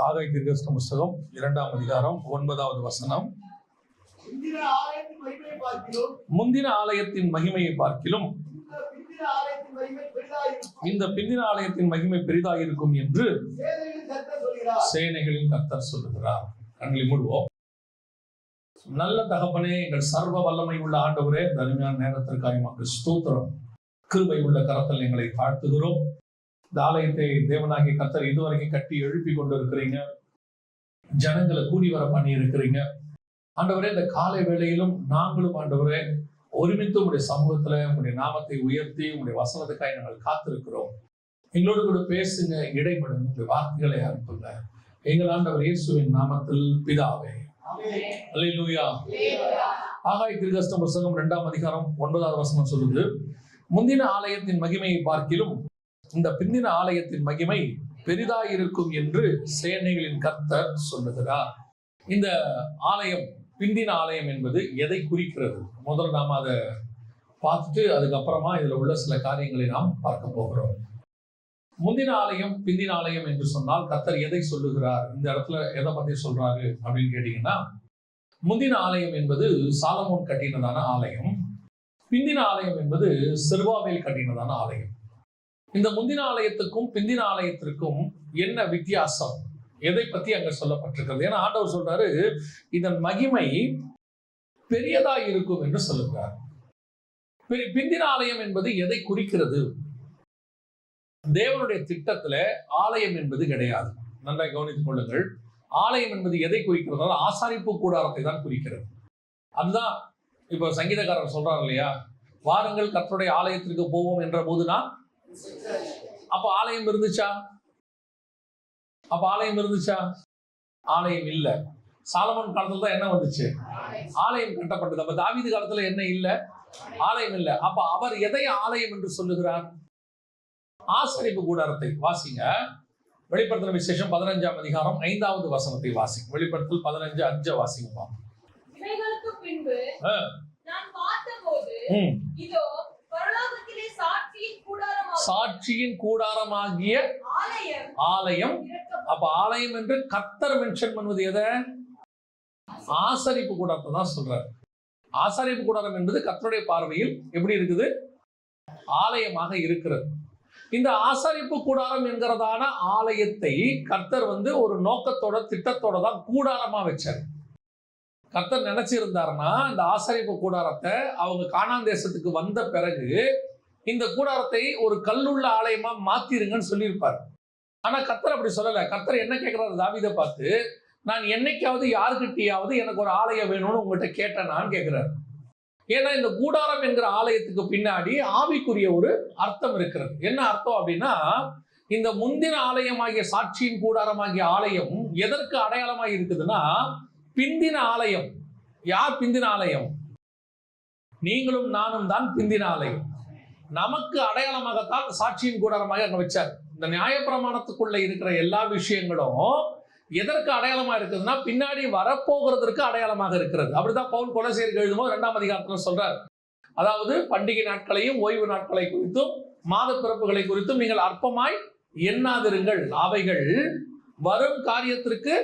ஆகாய் தீர்க்கதரிசன புஸ்தகம் 2ஆம் அதிகாரம் 9வது வசனம். முந்தின ஆலயத்தின் மகிமையை பார்க்கிலும் இந்த பிந்தின ஆலயத்தின் மகிமை பெரிதாயிருக்கும் என்று சேனைகளின் கர்த்தர் சொல்லுகிறார். கண்களை மூடுவோம். நல்ல தகப்பனே, எங்கள் சர்வ வல்லமை உள்ள ஆண்டவரே, இந்த அருமையான நேரத்திற்காக உமக்கு ஸ்தோத்திரம். கிருபை உள்ள கரத்தில் எங்களை தாழ்த்துகிறோம். இந்த ஆலயத்தை தேவனாகிய கர்த்தர் இதுவரைக்கும் கட்டி எழுப்பி கொண்டு இருக்கிறீங்க. ஜனங்களை கூடி வர பண்ணி இருக்கிறீங்க. ஆண்டவரே, இந்த காலை வேளையிலும் நாங்களும் ஆண்டவரே ஒருமித்து உங்களுடைய சமூகத்துல உங்களுடைய நாமத்தை உயர்த்தி உங்களுடைய வசனத்துக்காக நாங்கள் காத்திருக்கிறோம். எங்களோடு கூட பேசுங்க, இடைபடுங்க, உங்களுடைய வார்த்தைகளை அனுப்புங்க. எங்கள் ஆண்டவர் இயேசுவின் நாமத்தில் பிதாவே. அல்லேலூயா. ஆகாய் தீர்க்கதரிசன புஸ்தகம் 2ஆம் அதிகாரம் 9வது வசனம் சொல்லுது, முந்தின ஆலயத்தின் மகிமையை பார்க்கிலும் இந்த பிந்தின ஆலயத்தின் மகிமை பெரிதாயிருக்கும் என்று சேனைகளின் கர்த்தர் சொல்லுகிறார். இந்த ஆலயம், பிந்தின ஆலயம் என்பது எதை குறிக்கிறது? முதல்ல நாம் அதை பார்த்துட்டு அதுக்கப்புறமா இதுல உள்ள சில காரியங்களை நாம் பார்க்க போகிறோம். முந்தின ஆலயம், பிந்தின ஆலயம் என்று சொன்னால் கர்த்தர் எதை சொல்லுகிறார்? இந்த இடத்துல எதை பத்தி சொல்றாரு அப்படின்னு கேட்டீங்கன்னா, முந்தின ஆலயம் என்பது சாலமோன் கட்டினதான ஆலயம். பிந்தின ஆலயம் என்பது செருபாபேல் கட்டினதான ஆலயம். இந்த முந்தின ஆலயத்துக்கும் பிந்தின ஆலயத்திற்கும் என்ன வித்தியாசம்? எதை பத்தி அங்க சொல்லப்பட்டிருக்கிறது? ஏன்னா ஆண்டவர் சொல்றாரு, இதன் மகிமை பெரியதா இருக்கும் என்று சொல்லுகிறார். பிந்தின ஆலயம் என்பது எதை குறிக்கிறது? தேவனுடைய திட்டத்துல ஆலயம் என்பது கிடையாது. நன்றாக கவனித்துக் கொள்ளுங்கள். ஆலயம் என்பது எதை குறிக்கிறது? ஆசாரிப்பு கூடாரத்தை தான் குறிக்கிறது. அதுதான் இப்ப சங்கீதக்காரர் சொல்றாரு இல்லையா, வாருங்கள் கர்த்தருடைய ஆலயத்திற்கு போவோம் என்ற போதுதான். அப்ப ஆலயம் இருந்துச்சா? ஆலயம் இல்ல. சாலமோன் காலத்துல தான் என்ன வந்துச்சு? ஆலயம் கட்டப்பட்டது. அப்ப தாவீது காலத்துல என்ன இல்ல? ஆலயம் இல்ல. அப்ப அவர் எதை ஆலயம் என்று சொல்லுகிறார்? ஆசரிப்பு கூடாரத்தை. வாசிங்க, வெளிப்படுத்தின விசேஷம் 15ஆம் அதிகாரம் 5வது வசனத்தை வாசிங்க. வெளிப்படுத்தல் 15:5 வாசிங்க. சாட்சியின் கூடாரமாகிய ஆலயம். அப்ப ஆலயம் என்று கர்த்தர் மென்ஷன் பண்ணுவது எதை? ஆசரிப்பு கூடாரத்தை தான் சொல்றார். ஆசரிப்பு கூடாரம் என்பது கர்த்தருடைய பார்வையில் எப்படி இருக்குது? ஆலயமாக இருக்கிறது. இந்த ஆசரிப்பு கூடாரம் என்கிறதான ஆலயத்தை கர்த்தர் ஒரு நோக்கத்தோட திட்டத்தோட தான் கூடாரமா வச்சார். கர்த்தர் நினைச்சிருந்தாருன்னா இந்த ஆசரிப்பு கூடாரத்தை அவங்க கானான் தேசத்துக்கு வந்த பிறகு இந்த கூடாரத்தை ஒரு கல்லுள்ள ஆலயமா மாத்திருங்கன்னு சொல்லியிருப்பார். ஆனா கர்த்தர் அப்படி சொல்லல. கர்த்தர் என்ன கேட்கிறாரு தாவீதை பார்த்து, நான் என்னைக்காவது யாருக்கிட்டையாவது எனக்கு ஒரு ஆலயம் வேணும்னு உங்கள்கிட்ட கேட்டேனான்னு கேட்கிறாரு. ஏன்னா இந்த கூடாரம் என்கிற ஆலயத்துக்கு பின்னாடி ஆவிக்குரிய ஒரு அர்த்தம் இருக்கிறது. என்ன அர்த்தம் அப்படின்னா, இந்த முந்தின ஆலயமாகிய சாட்சியின் கூடாரமாகிய ஆலயம் எதற்கு அடையாளமாக இருக்குதுன்னா, பிந்தின ஆலயம். யார் பிந்தின ஆலயம்? நீங்களும் நானும் தான் பிந்தின ஆலயம். நமக்கு அடையாளமாகத்தான் சாட்சியின் கூடாரமாக அங்க வச்சார். இந்த நியாயப்பிரமாணத்துக்குள்ள இருக்கிற எல்லா விஷயங்களும் எதற்கு அடையாளமா இருக்குதுன்னா, பின்னாடி வரப்போகிறதுக்கு அடையாளமாக இருக்கிறது. அப்படிதான் பவுல் கொலோசியருக்கு எழுதும்போது 2ஆம் அதிகாரத்துல சொல்றார். அதாவது பண்டிகை நாட்களையும் ஓய்வு நாட்களை குறித்தும் மாத பிறப்புகளை குறித்தும் நீங்கள் அற்பமாய் எண்ணாதிருங்கள், அவைகள் வரும் காரியத்திற்கு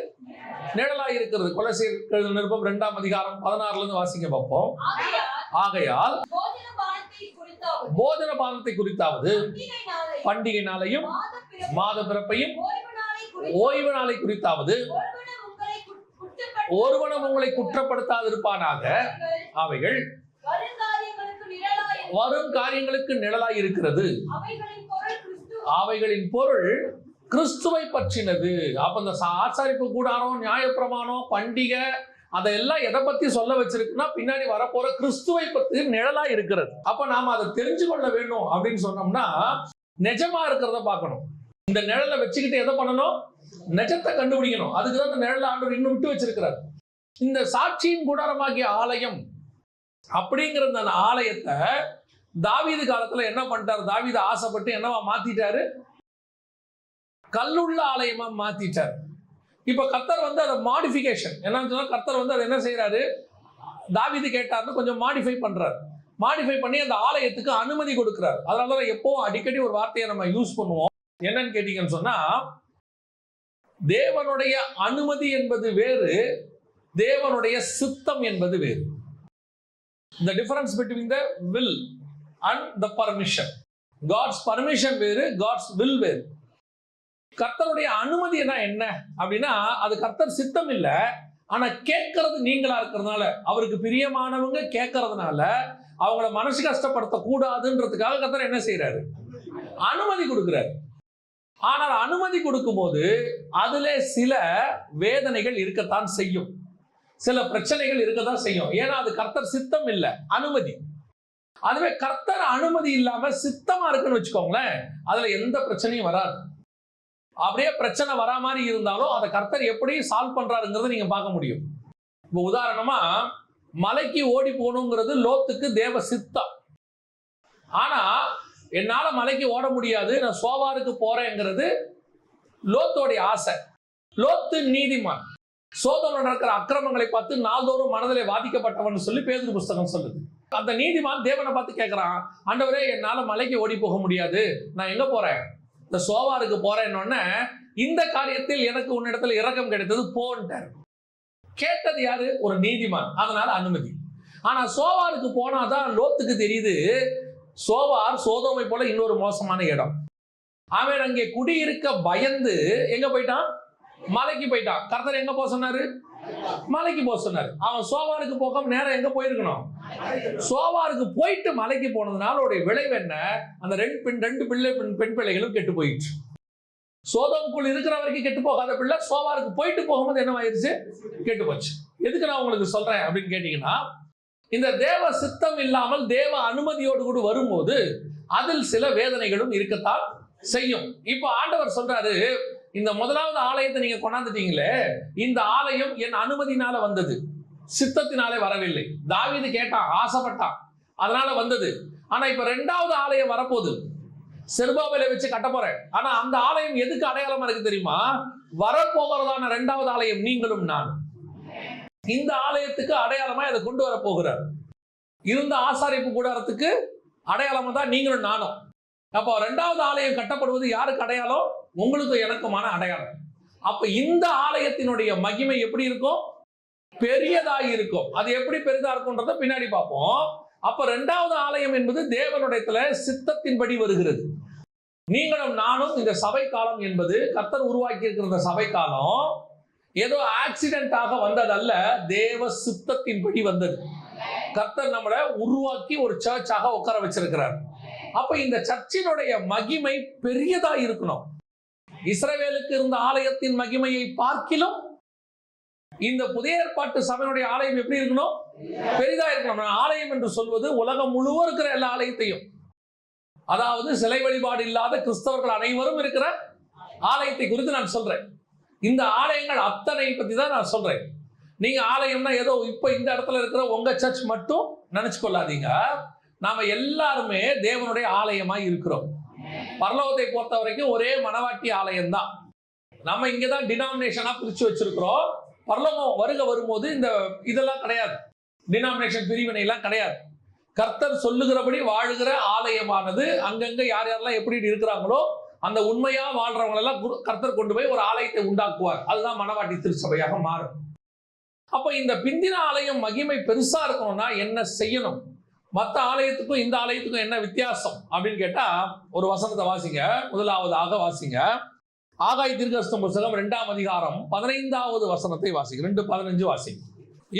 நிழலாய் இருக்கிறது. கொலோசியர் நிருபம் 2ஆம் அதிகாரம் 16ல இருந்து வாசிங்க பார்ப்போம். ஆகையால் போஜன பானத்தை குறித்தாவது பண்டிகை நாளையும் மாத பிறப்பையும் ஓய்வு நாளை குறித்தாவது ஒருவனும் உங்களை குற்றப்படுத்தாதிருப்பானாக, அவைகள் வரும் காரியங்களுக்கு நிழலாய் இருக்கிறது. அவைகளின் பொருள் கிறிஸ்துவை பற்றினது. அப்ப இந்த ஆசாரிப்பு கூடாரம், நியாயப்பிரமாணம், பண்டிகை அதெல்லாம் எதை பத்தி சொல்ல வச்சிருக்குன்னா, பின்னாடி வரப்போற கிறிஸ்துவை பற்றி நிழலா இருக்கிறது. அப்ப நாம அதை தெரிஞ்சு கொள்ள வேண்டும் அப்படின்னு சொன்னோம்னா, நிஜமா இருக்கிறத பார்க்கணும். இந்த நிழலை வச்சுக்கிட்டு எதை பண்ணணும்? நிஜத்தை கண்டுபிடிக்கணும். அதுக்குதான் இந்த நிழலை ஆண்டவர் இன்னும் விட்டு வச்சிருக்கிறார். இந்த சாட்சியின் கூடாரமாகிய ஆலயம் அப்படிங்கிற அந்த ஆலயத்தை தாவீது காலத்துல என்ன பண்ணிட்டாரு? தாவீது ஆசைப்பட்டு என்னவா மாத்திட்டாரு? கல்லுள்ள ஆலயமா மாத்திட்டார். இப்ப கர்த்தர் அதை மாடிஃபிகேஷன் என்னன்னு சொன்னா, கர்த்தர் அதை என்ன செய்யறாரு? தாவீது கேட்டார்னு கொஞ்சம் மாடிஃபை பண்றாரு. மாடிஃபை பண்ணி அந்த ஆலயத்துக்கு அனுமதி கொடுக்கிறார். அதனால எப்போ அடிக்கடி ஒரு வார்த்தையை நம்ம யூஸ் பண்ணுவோம். என்னன்னு கேட்டீங்கன்னு சொன்னா, தேவனுடைய அனுமதி என்பது வேறு, தேவனுடைய சித்தம் என்பது வேறு. The difference between the will and the permission. God's permission வேறு, God's will வேறு. கர்த்தருடைய அனுமதி என்ன அப்படின்னா, அது கர்த்தர் சித்தம் இல்ல, ஆனா கேட்கறது நீங்களா இருக்கிறதுனால, அவருக்கு பிரியமானவங்க கேட்கறதுனால அவங்கள மனசு கஷ்டப்படுத்த கூடாதுன்றதுக்காக கர்த்தர் என்ன செய்யறாரு? அனுமதி கொடுக்கிறார். ஆனால் அனுமதி கொடுக்கும் போது அதுல சில வேதனைகள் இருக்கத்தான் செய்யும், சில பிரச்சனைகள் இருக்கத்தான் செய்யும். ஏன்னா அது கர்த்தர் சித்தம் இல்ல, அனுமதி. அதுவே கர்த்தர் அனுமதி இல்லாம சித்தமா இருக்குன்னு வச்சுக்கோங்களேன், அதுல எந்த பிரச்சனையும் வராது. அப்படியே பிரச்சனை வரா மாதிரி இருந்தாலும் அதை கர்த்தர் எப்படி சால்வ் பண்றாருங்கிறத நீங்க பார்க்க முடியும். இப்போ உதாரணமா, மலைக்கு ஓடி போகணுங்கிறது லோத்துக்கு தேவ சித்தம். ஆனா என்னால மலைக்கு ஓட முடியாது, நான் சோவாருக்கு போறேங்கிறது லோத்தோடைய ஆசை. லோத்து நீதிமான், சோதோம்ல நடக்கிற அக்கிரமங்களை பார்த்து நாள்தோறும் மனதிலே வாதிக்கப்பட்டவன் சொல்லி பேதுரு புஸ்தகம் சொல்லுது. அந்த நீதிமான் தேவனை பார்த்து கேட்கிறான், ஆண்டவரே என்னால மலைக்கு ஓடி போக முடியாது, நான் எங்க போறேன்? இந்த சோவாருக்கு போறேன்னு. இந்த காரியத்தில் எனக்கு உன்னிடத்துல இரக்கம் கிடைத்தது போன்ட்டார். கேட்டது யாரு? ஒரு நீதிமான். அதனால அனுமதி. ஆனா சோவாருக்கு போனாதான் லோத்துக்கு தெரியுது, சோவார் சோதோமை போல இன்னொரு மோசமான இடம். அவன் அங்கே குடியிருக்க பயந்து எங்க போயிட்டான்? மலைக்கு போயிட்டான். கர்த்தர் எங்க போக சொன்னாரு? மலைக்கு போக சொன்னாரு. அவன் சோவாருக்கு போகாம நேரம் எங்க போயிருக்கணும்? சோவாருக்கு போயிட்டு மலைக்கு போனதுனால விளைவு என்ன? அந்த ரெண்டு பெண் பிள்ளைகளும் கெட்டு போயிடுச்சு. சோதோமுக்குள் இருக்கிற வரைக்கும் கெட்டு போகாத பிள்ளை சோவாருக்கு போயிட்டு போகும்போது என்ன ஆயிடுச்சு? கெட்டு போச்சு. எதுக்கு நான் உங்களுக்கு சொல்றேன் அப்படின்னு கேட்டீங்கன்னா, இந்த தேவ சித்தம் இல்லாமல் தேவ அனுமதியோடு கூட வரும்போது அதில் சில வேதனைகளும் இருக்கத்தான் செய்யும். இப்ப ஆண்டவர் சொல்றாரு, இந்த முதலாவது ஆலயத்தை நீங்க கொண்டாந்துட்டீங்களே, இந்த ஆலயம் என் அனுமதினால வந்தது, சித்தத்தினாலே வரவில்லை. தாவீது கேட்டான், ஆசைப்பட்டான், அதனால வந்தது. ஆனா இப்ப ரெண்டாவது ஆலயம் வரப்போகுது, செருபாபேலை வச்சு கட்ட போறேன். ஆனா அந்த ஆலயம் எதுக்கு அடையாளமா இருக்கு தெரியுமா? வரப்போகிறதான ரெண்டாவது ஆலயம் நீங்களும் நான். இந்த ஆலயத்துக்கு அடையாளமா இதை கொண்டு வர போகிறார். இருந்த ஆசாரிப்பு கூடாரத்துக்கு அடையாளமா தான் நீங்களும் நானும். அப்போ ரெண்டாவது ஆலயம் கட்டப்படுவது யாருக்கு அடையாளம்? உங்களுக்கும் எனக்குமான அடையாளம். அப்ப இந்த ஆலயத்தினுடைய மகிமை எப்படி இருக்கும்? பெரியதாய் இருக்கும். அது எப்படி பெரிதா இருக்கும்ன்றத பின்னாடி பார்ப்போம். அப்ப ரெண்டாவது ஆலயம் என்பது தேவனுடைய சித்தத்தின்படி வருகிறது. நீங்களும் நானும் இந்த சபை காலம் என்பது கர்த்தர் உருவாக்கி இருக்கிற சபை காலம் ஏதோ ஆக்சிடென்டாக வந்ததல்ல, தேவ சித்தத்தின்படி வந்தது. கர்த்தர் நம்மளை உருவாக்கி ஒரு சர்ச்சாக உட்கார வச்சிருக்கிறார். அப்ப இந்த சர்ச்சினுடைய மகிமை பெரியதா இருக்கணும். இஸ்ரவேலுக்கு இருந்த ஆலயத்தின் மகிமையை பார்க்கிலும் இந்த புதிய ஏற்பாட்டு சபையினுடைய ஆலயம் எப்படி இருக்கணும்? பெரிதா இருக்கணும். ஆலயம் என்று சொல்வது உலகம் முழுவதும் இருக்கிற எல்லா ஆலயத்தையும், அதாவது சிலை வழிபாடு இல்லாத கிறிஸ்தவர்கள் அனைவரும் இருக்கிற ஆலயத்தை குறித்து நான் சொல்றேன். இந்த ஆலயங்கள் அத்தனை பத்தி தான் நான் சொல்றேன். நீங்க ஆலயம்னா ஏதோ இப்ப இந்த இடத்துல இருக்கிற உங்க சர்ச் மட்டும் நினைச்சு கொள்ளாதீங்க. நாம எல்லாருமே தேவனுடைய ஆலயமாய் இருக்கிறோம். பரலோகத்தை பொறுத்த வரைக்கும் ஒரே மனவாட்டி ஆலயம் தான். நம்ம இங்கதான் டினாமினேஷனா பிரிச்சு வச்சிருக்கிறோம். பரலோகம் வரும்போது இந்த இதெல்லாம் கிடையாது, டினாமினேஷன் பிரிவினை எல்லாம் கிடையாது. கர்த்தர் சொல்லுகிறபடி வாழுகிற ஆலயமானது அங்கங்க யார் யாரெல்லாம் எப்படி இருக்கிறாங்களோ அந்த உண்மையா வாழ்றவங்க எல்லாம் கர்த்தர் கொண்டு போய் ஒரு ஆலயத்தை உண்டாக்குவார். அதுதான் மனவாட்டி திருச்சபையாக மாறும். அப்ப இந்த பிந்தின ஆலயம் மகிமை பெருசா இருக்கணும்னா என்ன செய்யணும்? மற்ற ஆலயத்துக்கும் இந்த ஆலயத்துக்கும் என்ன வித்தியாசம் அப்படின்னு கேட்டா, ஒரு வசனத்தை வாசிங்க. முதலாவதாக வாசிங்க, ஆகாய் தீர்க்கதரிசன புத்தகம் 2ஆம் அதிகாரம் 15வது வசனத்தை வாசிங்க. 2:15 வாசிங்க.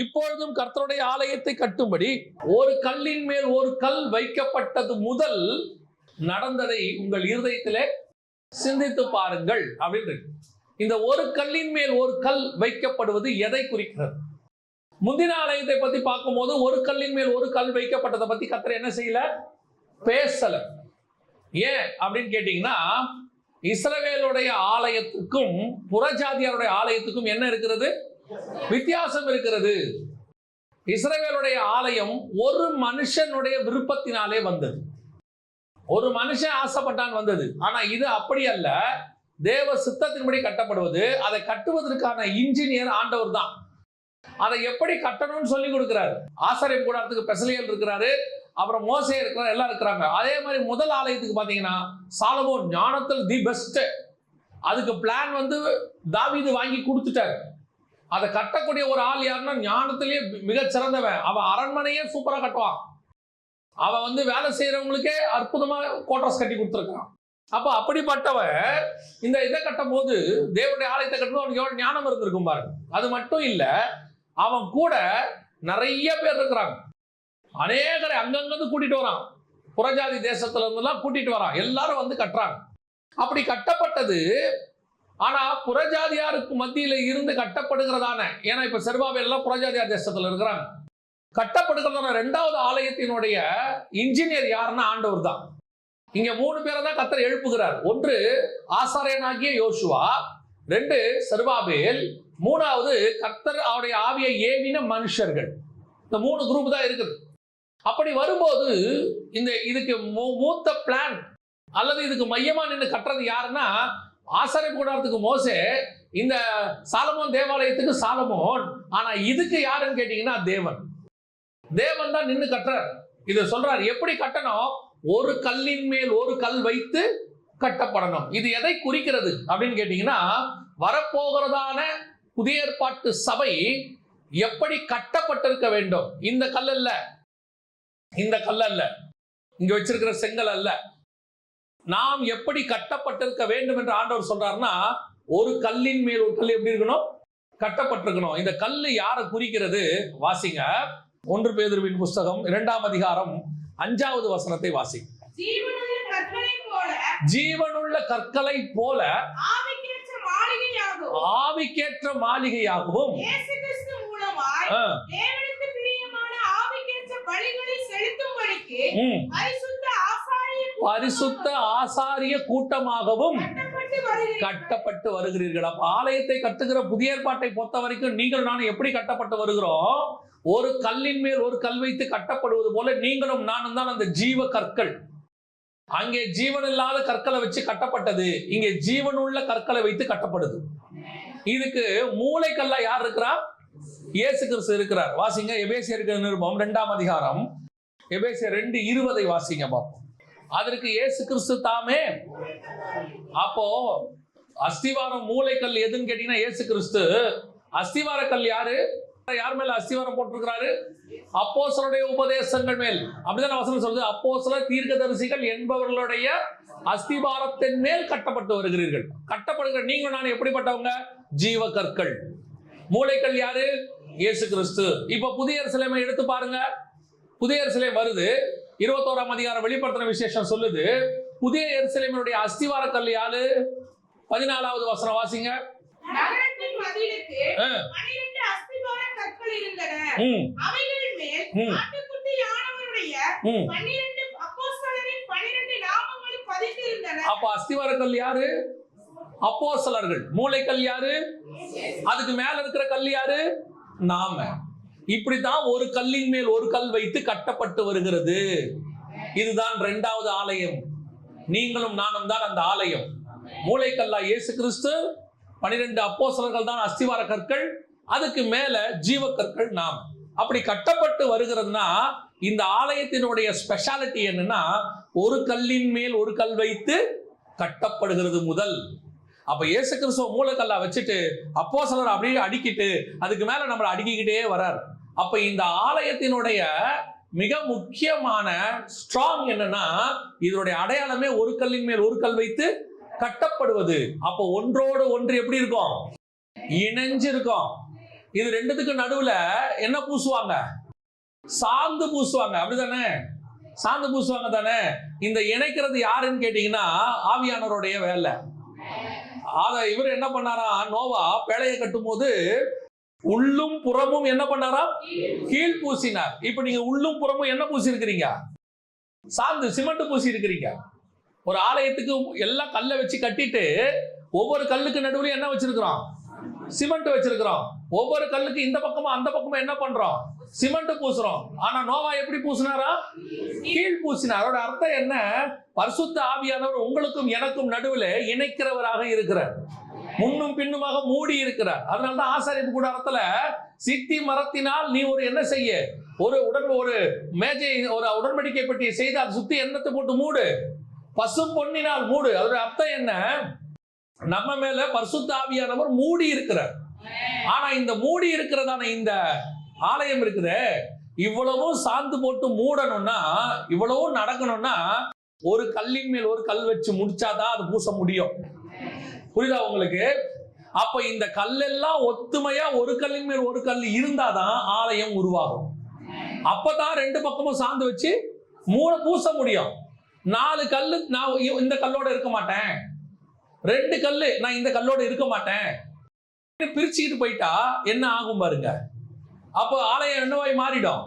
இப்பொழுதும் கர்த்தருடைய ஆலயத்தை கட்டும்படி ஒரு கல்லின் மேல் ஒரு கல் வைக்கப்பட்டது முதல் நடந்ததை உங்கள் இருதயத்திலே சிந்தித்து பாருங்கள் அப்படின்னு. இந்த ஒரு கல்லின் மேல் ஒரு கல் வைக்கப்படுவது எதை குறிக்கிறது? முந்தின ஆலயத்தை பத்தி பார்க்கும்போது ஒரு கல்லின் மேல் ஒரு கல் வைக்கப்பட்டதை பத்தி கர்த்தர் என்ன செய்யல? பேசல. ஏன் அப்படின்னு கேட்டீங்கன்னா, இஸ்ரவேலுடைய ஆலயத்துக்கும் புறஜாதியாருடைய ஆலயத்துக்கும் என்ன இருக்கிறது? வித்தியாசம் இருக்கிறது. இஸ்ரவேலுடைய ஆலயம் ஒரு மனுஷனுடைய விருப்பத்தினாலே வந்தது, ஒரு மனுஷன் ஆசைப்பட்டான் வந்தது. ஆனா இது அப்படி அல்ல, தேவ சித்தத்தின்படி கட்டப்படுவது. அதை கட்டுவதற்கான இன்ஜினியர் ஆண்டவர் தான். அதை எப்படி கட்டணும்னு சொல்லி கொடுக்கிறாரு. ஆசாரிப்பு கூடாரத்துக்கு பெசலியல் இருக்கிறாரு, அப்புறம் மோசே இருக்கிறார், எல்லாம் இருக்கிறாங்க. அதே மாதிரி முதல் ஆலயத்துக்கு பாத்தீங்கன்னா சாலமோன் ஞானத்தில் தி பெஸ்ட். அதுக்கு பிளான் வந்து தாவீது வாங்கி கொடுத்துட்டாரு. அதை கட்டக்கூடிய ஒரு ஆள் யாருன்னா ஞானத்திலேயே மிகச் சிறந்தவன். அவன் அரண்மனையே சூப்பரா கட்டுவான். அவன் வந்து வேலை செய்யறவங்களுக்கே அற்புதமா குவார்டர்ஸ் கட்டி கொடுத்துருக்கான். அப்ப அப்படிப்பட்டவன் இந்த இதை கட்டும் போது, தேவனுடைய ஆலயத்தை கட்டும்போது அவனுக்கு எவ்வளவு ஞானம் இருந்திருக்கும் பாருங்க. அது மட்டும் இல்ல, அவன் கூட நிறைய பேர் இருக்கிறாங்க. அநேகரை அங்கங்கிருந்து கூட்டிட்டு வரான். புறஜாதி தேசத்துல இருந்தெல்லாம் கூட்டிட்டு வரான். எல்லாரும் வந்து கட்டுறாங்க. அப்படி கட்டப்பட்டது. ஆனா புறஜாதியாருக்கு மத்தியில இருந்து கட்டப்படுகிறதான, ஏன்னா இப்ப செருபாபேல் எல்லாம் புறஜாதியார் தேசத்துல இருக்கிறாங்க. கட்டப்படுகிறதான 2வது ஆலயத்தினுடைய இன்ஜினியர் யாருன்னா ஆண்டவர் தான். இங்க 3 பேரை தான் கர்த்தர் எழுப்புகிறார். 1 ஆசாரியனாகிய யோசுவா, 2 செருபாபேல், 3வது கர்த்தர் அவருடைய ஆவியை ஏவின மனுஷர்கள். இந்த 3 குரூப் தான் இருக்குது. அப்படி வரும்போது இதுக்கு மூத்த பிளான் அல்லது இதுக்கு மையமா நின்று கட்டுறது யாருன்னா ஆசாரியப் கூடாரத்துக்கு மோசே, இந்த சாலமோன் தேவாலயத்துக்கு சாலமோன். ஆனா இதுக்கு யாருன்னு கேட்டீங்கன்னா தேவன் தான் நின்று கட்டுறார். இதை சொல்றார் எப்படி கட்டணும். ஒரு கல்லின் மேல் ஒரு கல் வைத்து கட்டப்படணும். இது எதை குறிக்கிறது அப்படின்னு கேட்டீங்கன்னா, வரப்போகிறதான புதிய ஏற்பாட்டு சபை எப்படி கட்டப்பட்டிருக்க வேண்டும். இந்த கல் அல்ல, இங்க வச்சிருக்கிற செங்கல் அல்ல. நாம் எப்படி கட்டப்பட்டிருக்க வேண்டும் என்று ஆண்டவர் சொல்றாருன்னா, ஒரு கல்லின் மேல் ஒரு கல் எப்படி இருக்கணும், கட்டப்பட்டிருக்கணும். இந்த கல்லு யாரை குறிக்கிறது வாசிங்க. 1 பேதுருவின் புஸ்தகம் 2ஆம் அதிகாரம் 5வது வசனத்தை வாசி. ஜீவனுள்ள கற்களை போல ஆவிக்கேற்ற மாளிகையாகவும் பரிசுத்த ஆசாரிய கூட்டமாகவும் கட்டப்பட்டு வருகிறீர்கள். ஆலயத்தை கட்டுகிற புதிய ஏற்பாட்டை பொறுத்த வரைக்கும் நீங்கள் நானும் எப்படி கட்டப்பட்டு வருகிறோம். ஒரு கல்லின் மேல் ஒரு கல் வைத்து கட்டப்படுவது போல நீங்களும் நானும் தான் அந்த ஜீவ கற்கள். அங்கே ஜீவன் இல்லாத கற்களை வச்சு கட்டப்பட்டது, இங்கே ஜீவனுள்ள கற்களை வைத்து கட்டப்படுது. இதுக்கு மூளைக்கல்லா யார் இருக்கிறா? இயேசு கிறிஸ்து இருக்கிறார். வாசிங்க எபேசியருக்கு நிருபம் 2ஆம் அதிகாரம், எபேசியர் 2:20 வாசிங்க பாப்போம். அதற்கு இயேசு கிறிஸ்து தாமே. அப்போ அஸ்திவாரம் மூளைக்கல் எதுன்னு கேட்டீங்கன்னா இயேசு கிறிஸ்து. அஸ்திவார கல் யாரு? யார் மேல அஸ்திவாரம் போட்டிருக்கிறாரு? அப்போஸ்தலருடைய உபதேசங்கள் மேல். அப்படிதான் வசனம் சொல்லுது. அப்போஸ்தலர் தீர்க்கதரிசிகள் என்பவர்களுடைய அஸ்திவாரத்தின் மேல் கட்டப்பட்டு வருகிறீர்கள். கட்டப்படுகிற நீங்க நான் எப்படிப்பட்டவங்க? ஜீவ கற்கள். மூளைக்கல் யாரு? இயேசு கிறிஸ்து. இப்ப புதிய எருசலேமை எடுத்து பாருங்க. புதிய எருசலேம் வருது. 21ஆம் அதிகாரம் வெளிப்படுத்தின விசேஷம் சொல்லுது. புதிய எருசலேமினுடைய அஸ்திவார கல் யாரு? 14வது வசனம் வாசிங்க. அப்ப அஸ்திவார கல் யாரு? அப்போஸ்தலர்கள். மூளைக்கல் யாரு? அதுக்கு மேல இருக்கிற கல் யாரு? நாம. இப்படித்தான் ஒரு கல்லின் மேல் ஒரு கல் வைத்து கட்டப்பட்டு வருகிறது. இதுதான் 2வது ஆலயம். நீங்களும் நானும் தான் அந்த ஆலயம். மூளைக்கல்லா இயேசு கிறிஸ்து, 12 அப்போஸ்தலர்கள் தான் அஸ்திவார கற்கள், அதுக்கு மேல ஜீவ கற்கள் நாம். அப்படி கட்டப்பட்டு வருகிறதுனா இந்த ஆலயத்தினுடைய ஸ்பெஷாலிட்டி என்னன்னா, ஒரு கல்லின் மேல் ஒரு கல் வைத்து கட்டப்படுகிறது முதல். அப்ப இயேசு கிறிஸ்துவ மூலக்கல்லா வச்சுட்டு அப்போஸ்தலர் அப்படியே அடிக்கிட்டு அதுக்கு மேல நம்மளை அடுக்கிக்கிட்டே வரார். அப்ப இந்த ஆலயத்தினுடைய மிக முக்கியமான ஸ்ட்ராங் என்னன்னா, இதனுடைய அடையாளமே ஒரு கல்லின் மேல் ஒரு கல் வைத்து கட்டப்படுவது. அப்போ ஒன்றோடு ஒன்று எப்படி இருக்கும்? இணைஞ்சு இருக்கும். இது ரெண்டுத்துக்கு நடுவுல என்ன பூசுவாங்க? சாந்து பூசுவாங்க. அப்படிதானே? சாந்து பூசுவாங்க தானே? இந்த இணைக்கிறது யாருன்னு கேட்டீங்கன்னா ஆவியானவருடைய வேலை. இவர் என்ன பண்ணாரா? நோவா பேழையை கட்டும் போது உள்ளும் புறமும் என்ன பண்ணாரா? கீழ் பூசினார். இப்ப நீங்க உள்ளும் புறமும் என்ன பூசி இருக்கிறீங்க? சாந்து, சிமெண்ட் பூசி இருக்கிறீங்க. ஒரு ஆலயத்துக்கு எல்லாம் கல்லை வச்சு கட்டிட்டு ஒவ்வொரு கல்லுக்கு நடுவுல என்ன வச்சிருக்கிறோம்? சிமெண்ட் வச்சிருக்கிறோம். ஒவ்வொரு கல்லுக்கு இந்த பக்கமும் அந்த பக்கமும் என்ன பண்றோம்? சிமெண்ட் பூசுறோம். ஆனா நோவா எப்படி பூசினாரா? கீழ் பூசினார். அதோட அர்த்தம் என்ன? பரிசுத்த ஆவியானவர் உங்களுக்கும் எனக்கும் நடுவுல இணைக்கிறவராக இருக்கிறார். முன்னும் பின்னுமாக மூடி இருக்கிறார். அதனாலதான் ஆசாரியப்பு கூடாரத்துல சித்தி மரத்தினால் நீ ஒரு என்ன செய்ய, ஒரு மேஜை, ஒரு உடன்படிக்கை பெட்டியை செய்து அதை சுத்தி எண்ணத்தை போட்டு மூடு. பசு பொன்னினால் மூடு. அதோட அர்த்தம் என்ன? நம்ம மேல பரிசுத்த ஆவியானவர் மூடி இருக்கிறார். ஆனா இந்த மூடி இருக்கிறதான இந்த ஆலயம் இருக்குதே, இவ்வளவும் சாந்து போட்டு மூடணும்னா, இவ்வளவும் நடக்கணும்னா, ஒரு கல்லின் மேல் ஒரு கல் வச்சு முடிச்சாதான் அது பூச முடியும். புரியுதா உங்களுக்கு? அப்ப இந்த கல்லெல்லாம் ஒத்துமையா ஒரு கல்லின் மேல் ஒரு கல் இருந்தாதான் ஆலயம் உருவாகும். அப்பதான் ரெண்டு பக்கமும் சாந்து வச்சு பூச முடியும். 4 கல்லு நான் இந்த கல்லோட இருக்க மாட்டேன், 2 கல்லு நான் இந்த கல்லோட இருக்க மாட்டேன் பிரிச்சுக்கிட்டு போயிட்டா என்ன ஆகும் பாருங்க. அப்போ ஆலயம் என்னவாய் மாறிடும்?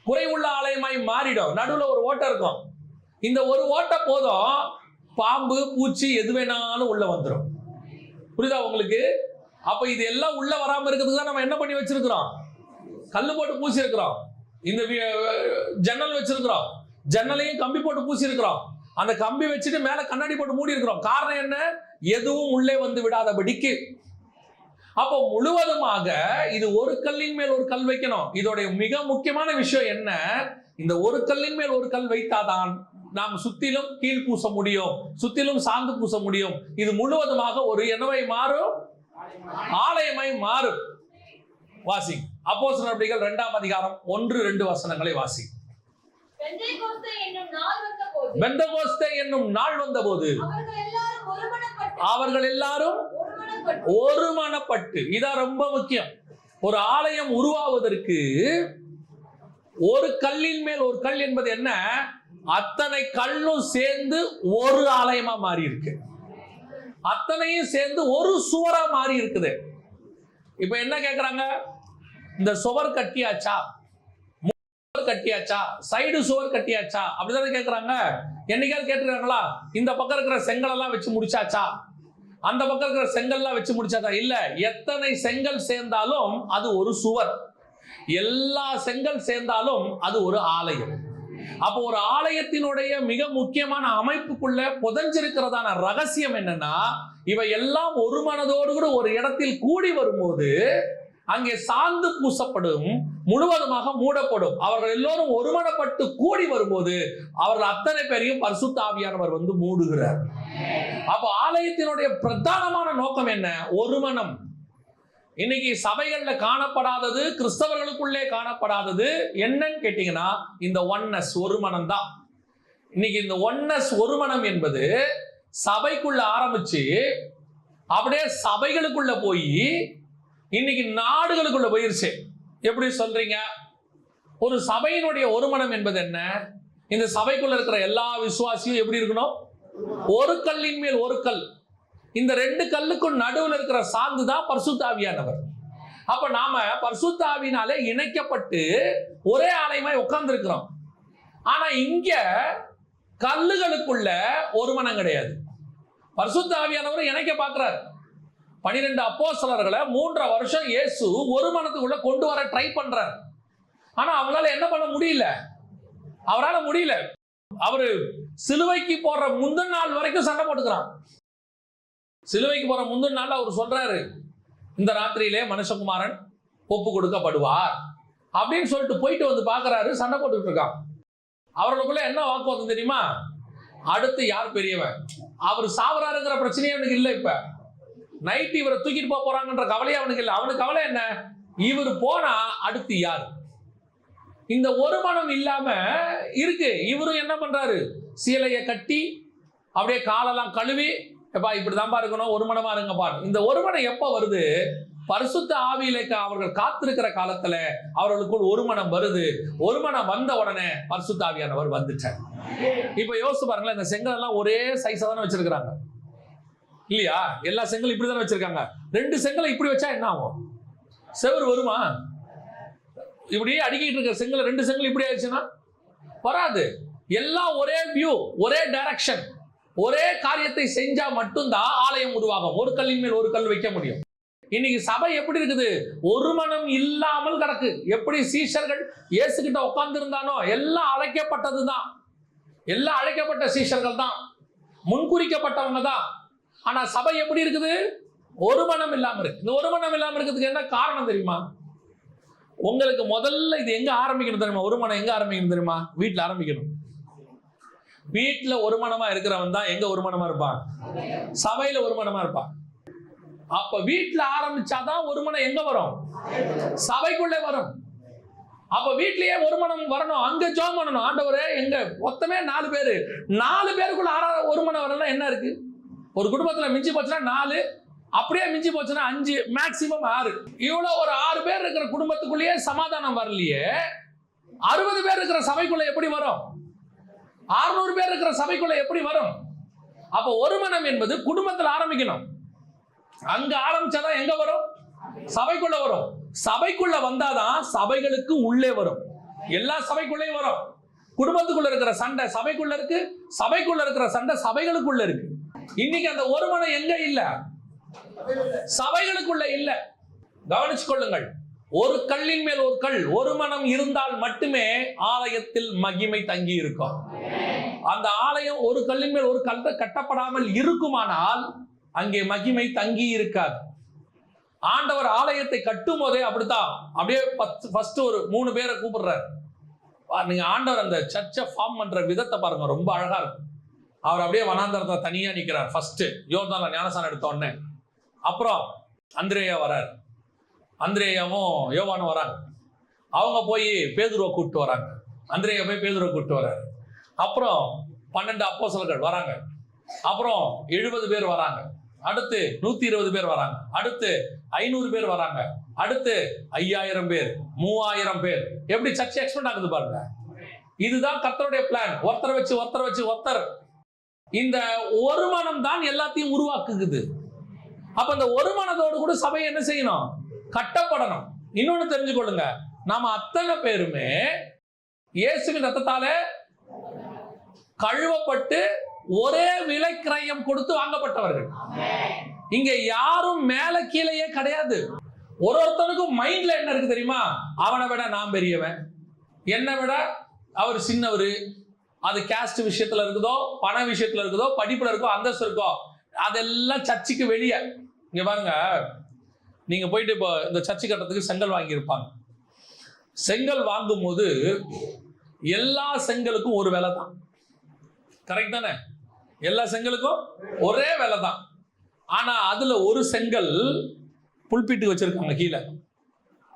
குறைவுள்ள ஆலயமாய் மாறிடும். நடுவில் ஒரு ஓட்டை இருக்கும். இந்த ஒரு ஓட்டை போதும், பாம்பு பூச்சி எது வேணாலும் உள்ள வந்துடும். புரியுதா உங்களுக்கு? அப்ப இது எல்லாம் உள்ள வராம இருக்கிறதுக்கு தான் நம்ம என்ன பண்ணி வச்சிருக்கிறோம்? கல்லு போட்டு பூசி இருக்கிறோம். இந்த ஜன்னல் வச்சிருக்கிறோம், ஜன்னலையும் கம்பி போட்டு பூசி இருக்கிறோம். அந்த கம்பி வச்சுட்டு மேல கண்ணாடி போட்டு மூடி இருக்கிறோம். காரணம் என்ன? எதுவும் உள்ளே வந்து விடாதபடிக்கு. அப்போ முழுவதுமாக இது ஒரு கல்லின் மேல் ஒரு கல் வைக்கணும். இதோடைய மிக முக்கியமான விஷயம் என்ன? இந்த ஒரு கல்லின் மேல் ஒரு கல் வைத்தாதான் நாம் சுத்திலும் கீழ் பூச முடியும், சுத்திலும் சாந்து பூச முடியும். இது முழுவதுமாக ஒரு என்னவை மாறும்? ஆலயமாய் மாறும். வாசி அப்போஸ்தலர் நடபடிகள் 2ஆம் அதிகாரம் 1-2 வசனங்களை வாசி. பெந்தெகோஸ்தே என்னும் நாள் வந்தபோது அவர்கள் எல்லாரும் ஒருமனப்பட்டு, இதான் ரொம்ப முக்கியம். ஒரு ஆலயம் உருவாவதற்கு ஒரு கல்லின் மேல் ஒரு கல் என்பது என்ன? அத்தனை கல்லும் சேர்ந்து ஒரு ஆலயமா மாறி இருக்கு. அத்தனையும் சேர்ந்து ஒரு சுவரா மாறி இருக்குது. இப்ப என்ன கேக்குறாங்க? இந்த சுவர் கட்டியாச்சா, கட்டியாச்சா, சைடு சுவர் கட்டியாச்சா, அப்படிதானே கேக்குறாங்க. என்னைக்காவது கேட்டுருக்காங்களா? இந்த பக்கம் இருக்கிற செங்கல் எல்லாம் வச்சு முடிச்சாச்சா, அந்த பக்கம் இருக்கிற செங்கல் எல்லாம் வச்சு முடிச்சாச்சா? இல்ல. எத்தனை செங்கல் சேர்ந்தாலும் அது ஒரு சுவர், எல்லா செங்கல் சேர்ந்தாலும் அது ஒரு ஆலயம். அப்போ ஒரு ஆலயத்தினுடைய மிக முக்கியமான அமைப்புக்குள்ள புதைஞ்சிருக்கிறதான ரகசியம் என்னன்னா, இவை எல்லாம் ஒரு மனதோடு கூட ஒரு இடத்தில் கூடி வரும்போது அங்கே சாந்து பூசப்படும், முழுவதுமாக மூடப்படும். அவர்கள் எல்லோரும் ஒருமனப்பட்டு கூடி வரும்போது அவர்கள் அத்தனை பேரையும் பரிசுத்த ஆவியானவர் வந்து மூடுகிறார். அப்போ ஆலயத்தினுடைய பிரதானமான நோக்கம் என்ன? ஒருமனம். இன்னைக்கு சபைகள்ல காணப்படாதது, கிறிஸ்தவர்களுக்குள்ளே காணப்படாதது என்னன்னு கேட்டீங்கன்னா, இந்த ஒன்னஸ், ஒருமனம் தான். இன்னைக்கு இந்த ஒன்னஸ், ஒருமனம் என்பது சபைக்குள்ள ஆரம்பிச்சு அப்படியே சபைகளுக்குள்ள போய் இன்னைக்கு நாடுகளுக்குள்ள போயிருச்சு. எப்படி சொல்றீங்க? ஒரு சபையினுடைய ஒருமனம் என்பது என்ன? இந்த சபைக்குள்ள இருக்கிற எல்லா விசுவாசியும் எப்படி இருக்கணும்? ஒரு கல்லின் மேல் ஒரு கல். இந்த 2 கல்லுக்கும் நடுவில் இருக்கிற சாந்து தான் பரிசுத்த ஆவியானவர். அப்ப நாம பரிசுத்த ஆவியினாலே இணைக்கப்பட்டு ஒரே ஆலயமாய் உட்கார்ந்து இருக்கிறோம். ஆனா இங்க கல்லுகளுக்குள்ள ஒருமனம் கிடையாது. பரிசுத்த ஆவியானவர் இணைக்க பார்க்கிறார். 12 அப்போஸ்தலர்களை 3.5 வருஷம் இயேசு ஒரு மனத்துக்குள்ள கொண்டு வர ட்ரை பண்றார். ஆனா அவங்களால என்ன பண்ண முடியல? அவரால் முடியல. அவரு சிலுவைக்கு போற முந்தின நாள் வரைக்கும் சண்டை போட்டுக்கிறான். சிலுவைக்கு போற முந்தின நாள் அவர் சொல்றாரு, இந்த ராத்திரியிலே மனுஷகுமாரன் ஒப்பு கொடுக்கப்படுவார் அப்படின்னு சொல்லிட்டு போயிட்டு வந்து பாக்குறாரு. சண்டை போட்டுக்கிட்டு இருக்கான். அவர்களுக்குள்ள என்ன வாக்குவாதம் தெரியுமா? அடுத்து யார் பெரியவன்? அவர் சாவராருங்கிற பிரச்சனையே அவனுக்கு இல்லை. இப்ப நைட்டு இவரை தூக்கிட்டு போறாங்கன்ற கவலையே அவனுக்கு இல்லை. அவனுக்கு கவலை என்ன? இவர் போனா அடுத்து யார்? இந்த ஒரு மனம் இல்லாம இருக்கு. இவரும் என்ன பண்றாரு? சீலையை கட்டி அப்படியே காலெல்லாம் கழுவி, எப்பா இப்படிதான்ப்பா இருக்கணும், ஒரு மனமா இருங்கப்பா. இந்த ஒரு மனம் எப்ப வருது? பரிசுத்த ஆவியில அவர்கள் காத்திருக்கிற காலத்துல அவர்களுக்குள் ஒரு மனம் வருது. ஒரு மனம் வந்த உடனே பரிசுத்த ஆவியானவர் வந்துட்டார். இப்ப யோசிச்சு பாருங்களேன், இந்த செங்கல் எல்லாம் ஒரே சைஸா தானே வச்சிருக்கிறாங்க இல்லையா? எல்லா செங்கலும் இப்படிதானே வச்சிருக்காங்க. 2 செங்கலை இப்படி வச்சா என்ன ஆகும்? செவர் வருமா? இப்படியே அடிக்கிட்டு இருக்கிற செங்கல் 2 செங்கல் இப்படி ஆயிடுச்சுன்னா வராது. எல்லாம் ஒரே வியூ, ஒரே டைரக்ஷன், ஒரே காரியத்தை செஞ்சா மட்டும்தான் ஆலயம் உருவாகும். ஒரு கல்லின் மேல் ஒரு கல் வைக்க முடியும். இன்னைக்கு சபை எப்படி இருக்குது? ஒரு மனம் இல்லாமல் கிடக்கு. எப்படி சீஷர்கள் இயேசு கிட்ட உட்கார்ந்து இருந்தானோ, எல்லாம் அழைக்கப்பட்டது தான், எல்லாம் அழைக்கப்பட்ட சீஷர்கள் தான், முன்குறிக்கப்பட்டவங்க தான். ஆனா சபை எப்படி இருக்குது? ஒரு மனம் இல்லாம இருக்கு. இந்த ஒரு மனம் இல்லாம இருக்கிறதுக்கு என்ன காரணம் தெரியுமா? உங்களுக்கு முதல்ல இது எங்க ஆரம்பிக்கணும் தெரியுமா? ஒரு மனம் எங்க ஆரம்பிக்கணும் தெரியுமா? வீட்டுல ஆரம்பிக்கணும். வீட்டுல ஒரு மனமா இருக்கிறவன் தான் எங்க ஒரு மனமா இருப்பான்? சபையில ஒரு மனமா இருப்பான். அப்ப வீட்டுல ஆரம்பிச்சாதான் ஒரு மனம் எங்க வரும்? சபைக்குள்ளே வரும். அப்ப வீட்லயே ஒரு மனம் வரணும். அங்க ஜெபம் பண்ணணும். ஆண்டவரே, எங்க மொத்தமே 4 பேரு, 4 பேருக்குள்ள ஒரு மனம் வரலாம் என்ன இருக்கு? ஒரு குடும்பத்துல மிஞ்சி போச்சுன்னா 4, அப்படியே மிஞ்சி போச்சுன்னா 5, மேக்சிமம் 6. இவ்வளவு ஒரு 6 பேர் இருக்கிற குடும்பத்துக்குள்ளேயே சமாதானம் வரலையே, 60 பேர் இருக்கிற சபைக்குள்ள எப்படி வரும்? 600 பேர் இருக்கிற சபைக்குள்ள எப்படி வரும்? அப்ப ஒரு மனம் என்பது குடும்பத்தில் ஆரம்பிக்கணும். அங்க ஆரம்பிச்சாதான் எங்க வரும்? சபைக்குள்ள வரும். சபைக்குள்ள வந்தாதான் சபைகளுக்கு உள்ளே வரும். எல்லா சபைக்குள்ளேயும் வரும். குடும்பத்துக்குள்ள இருக்கிற சண்டை சபைக்குள்ள இருக்கு, சபைக்குள்ள இருக்கிற சண்டை சபைகளுக்குள்ள இருக்கு. இன்னைக்கு அந்த ஒரு மனம் எங்க இல்ல? சபைகளுக்குள்ள இல்ல. கவனிச்சு கொள்ளுங்கள். ஒரு கல்லின் மேல் ஒரு கல், ஒரு மனம் இருந்தால் மட்டுமே ஆலயத்தில் மகிமை தங்கி இருக்கும். அந்த ஆலயம் ஒரு கல்லின் மேல் ஒரு கல் கட்டப்படாமல் இருக்குமானால் அங்கே மகிமை தங்கி இருக்காது. ஆண்டவர் ஆலயத்தை கட்டும் போதே அப்படித்தான். அப்படியே ஃபர்ஸ்ட் ஒரு 3 பேரை கூப்பிடுறாரு. நீங்க ஆண்டவர் அந்த சர்ச்சை ஃபார்ம் பண்ற விதத்தை பாருங்க, ரொம்ப அழகா இருக்கும். அவர் அப்படியே வனாந்தரத்தை தனியா நிக்கிறார். ஃபர்ஸ்ட் யோர்தான்ல ஞானஸ்நானம் எடுத்த உடனே, அப்புறம் அந்திரேயா வரார். அந்திரேயாவும் யோவானும் வராங்க. அவங்க போய் பேதுருவை கூப்பிட்டு வராங்க. அந்திரேயா போய் பேதுருவை கூப்பிட்டு வராரு. அப்புறம் 12 அப்போஸ்தலர்கள் வராங்க. அப்புறம் 70 பேர் வராங்க. அடுத்து 120 பேர் வராங்க. அடுத்து 500 பேர் வராங்க. அடுத்து 5000 பேர், 3000 பேர். எப்படி சர்ச்சை எக்ஸ்பெண்ட் ஆகுது பாருங்க. இதுதான் கர்த்தருடைய பிளான். ஒருத்தர் இந்த ஒரு மனம் தான் எல்லாத்தையும் உருவாக்குது. அப்ப இந்த ஒரு மனதோடு கூட சபை என்ன செய்யணும்? கட்டப்படணும். இன்னொன்னு தெரிஞ்சுக்கொள்ளுங்க, நாம அத்தனை பேருமே இயேசுவின் ரத்தத்தால கழுவப்பட்டு ஒரே விலை கிரயம் கொடுத்து வாங்கப்பட்டவர்கள். இங்க யாரும் மேல கீழேயே கிடையாது. ஒருத்தனுக்கும் மைண்ட்ல என்ன இருக்கு தெரியுமா? அவனை விட நான் பெரியவன், என்னை விட அவர் சின்னவர். அது கேஸ்ட் விஷயத்துல இருக்குதோ, பண விஷயத்துல இருக்குதோ, படிப்புல இருக்கோ, அந்தஸ்து இருக்கோ, அதெல்லாம் சர்ச்சுக்கு வெளியே. இங்க பாருங்க, நீங்க போயிட்டு இப்போ இந்த சர்ச்சு கட்டத்துக்கு செங்கல் வாங்கியிருப்பாங்க. செங்கல் வாங்கும் போது எல்லா செங்கலுக்கும் ஒரு விலை தான். கரெக்ட் தானே? எல்லா செங்கலுக்கும் ஒரே விலை தான். ஆனா அதுல ஒரு செங்கல் புல்பீட்டுக்கு வச்சிருக்காங்க. கீழே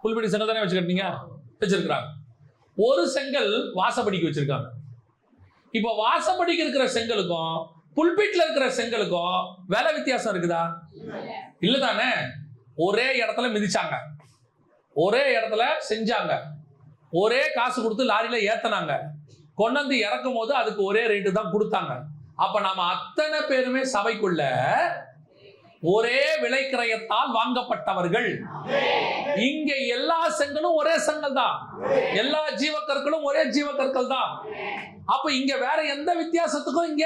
புல்பீட்டு செங்கல் தானே வச்சிருக்காங்க. ஒரு செங்கல் வாசப்படிக்கு வச்சிருக்காங்க. இப்ப வாசப்படிக்கு இருக்கிற செங்கலுக்கும் புல்பீட்ல இருக்கிற செங்கலுக்கும் விலை வித்தியாசம் இருக்குதா? இல்லதானே? ஒரே இடத்துல மிதிச்சாங்க, ஒரே இடத்துல செஞ்சாங்க, ஒரே காசு கொடுத்து லாரியில ஏத்தனாங்க, கொண்டு வந்து இறக்கும் போது அதுக்கு ஒரே ரேட்டு தான் கொடுத்தாங்க. அப்ப நாம அத்தனை பேருமே சபைக்குள்ள ஒரே விலைக்கிரயத்தால் வாங்கப்பட்டவர்கள். இங்க எல்லா செங்கலும் ஒரே செங்கல் தான், எல்லா ஜீவக்கற்களும் ஒரே ஜீவக்கற்கள் தான். அப்ப இங்க வேற எந்த வித்தியாசத்துக்கும் இங்க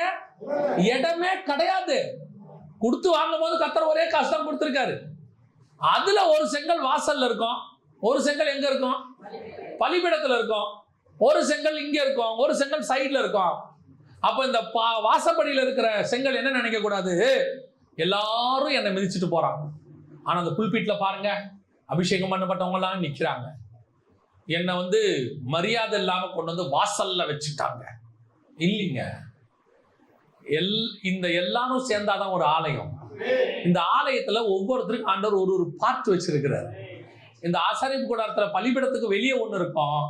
இடமே கிடையாது. கொடுத்து வாங்கும் போது கர்த்தர் ஒரே காசு தான் கொடுத்திருக்காரு. அதுல ஒரு செங்கல் வாசல்ல இருக்கும், ஒரு செங்கல் எங்க இருக்கும்? பலிபீடத்துல இருக்கும். ஒரு செங்கல் இங்க இருக்கும், ஒரு செங்கல் சைட்ல இருக்கும். அப்ப இந்த வாசப்படியில இருக்கிற செங்கல் என்ன நினைக்க கூடாது? எல்லாரும் என்னை மிதிச்சுட்டு போறாங்க. ஆனா அந்த புல்பீட்ல பாருங்க, அபிஷேகம் பண்ணப்பட்டவங்க எல்லாம் நிக்கிறாங்க. என்னை மரியாதை இல்லாம கொண்டு வந்து வாசல்ல வச்சுட்டாங்க. இல்லைங்க, இந்த எல்லாரும் சேர்ந்தாதான் ஒரு ஆலயம். இந்த ஆலயத்துல ஒவ்வொருத்தருக்கும் ஆண்டவர் ஒரு பார்ட் வச்சிருக்கிறார். இந்த ஆசாரிப்பு கூடாரத்துல பலிபீடத்துக்கு வெளியே ஒண்ணு இருக்கும்,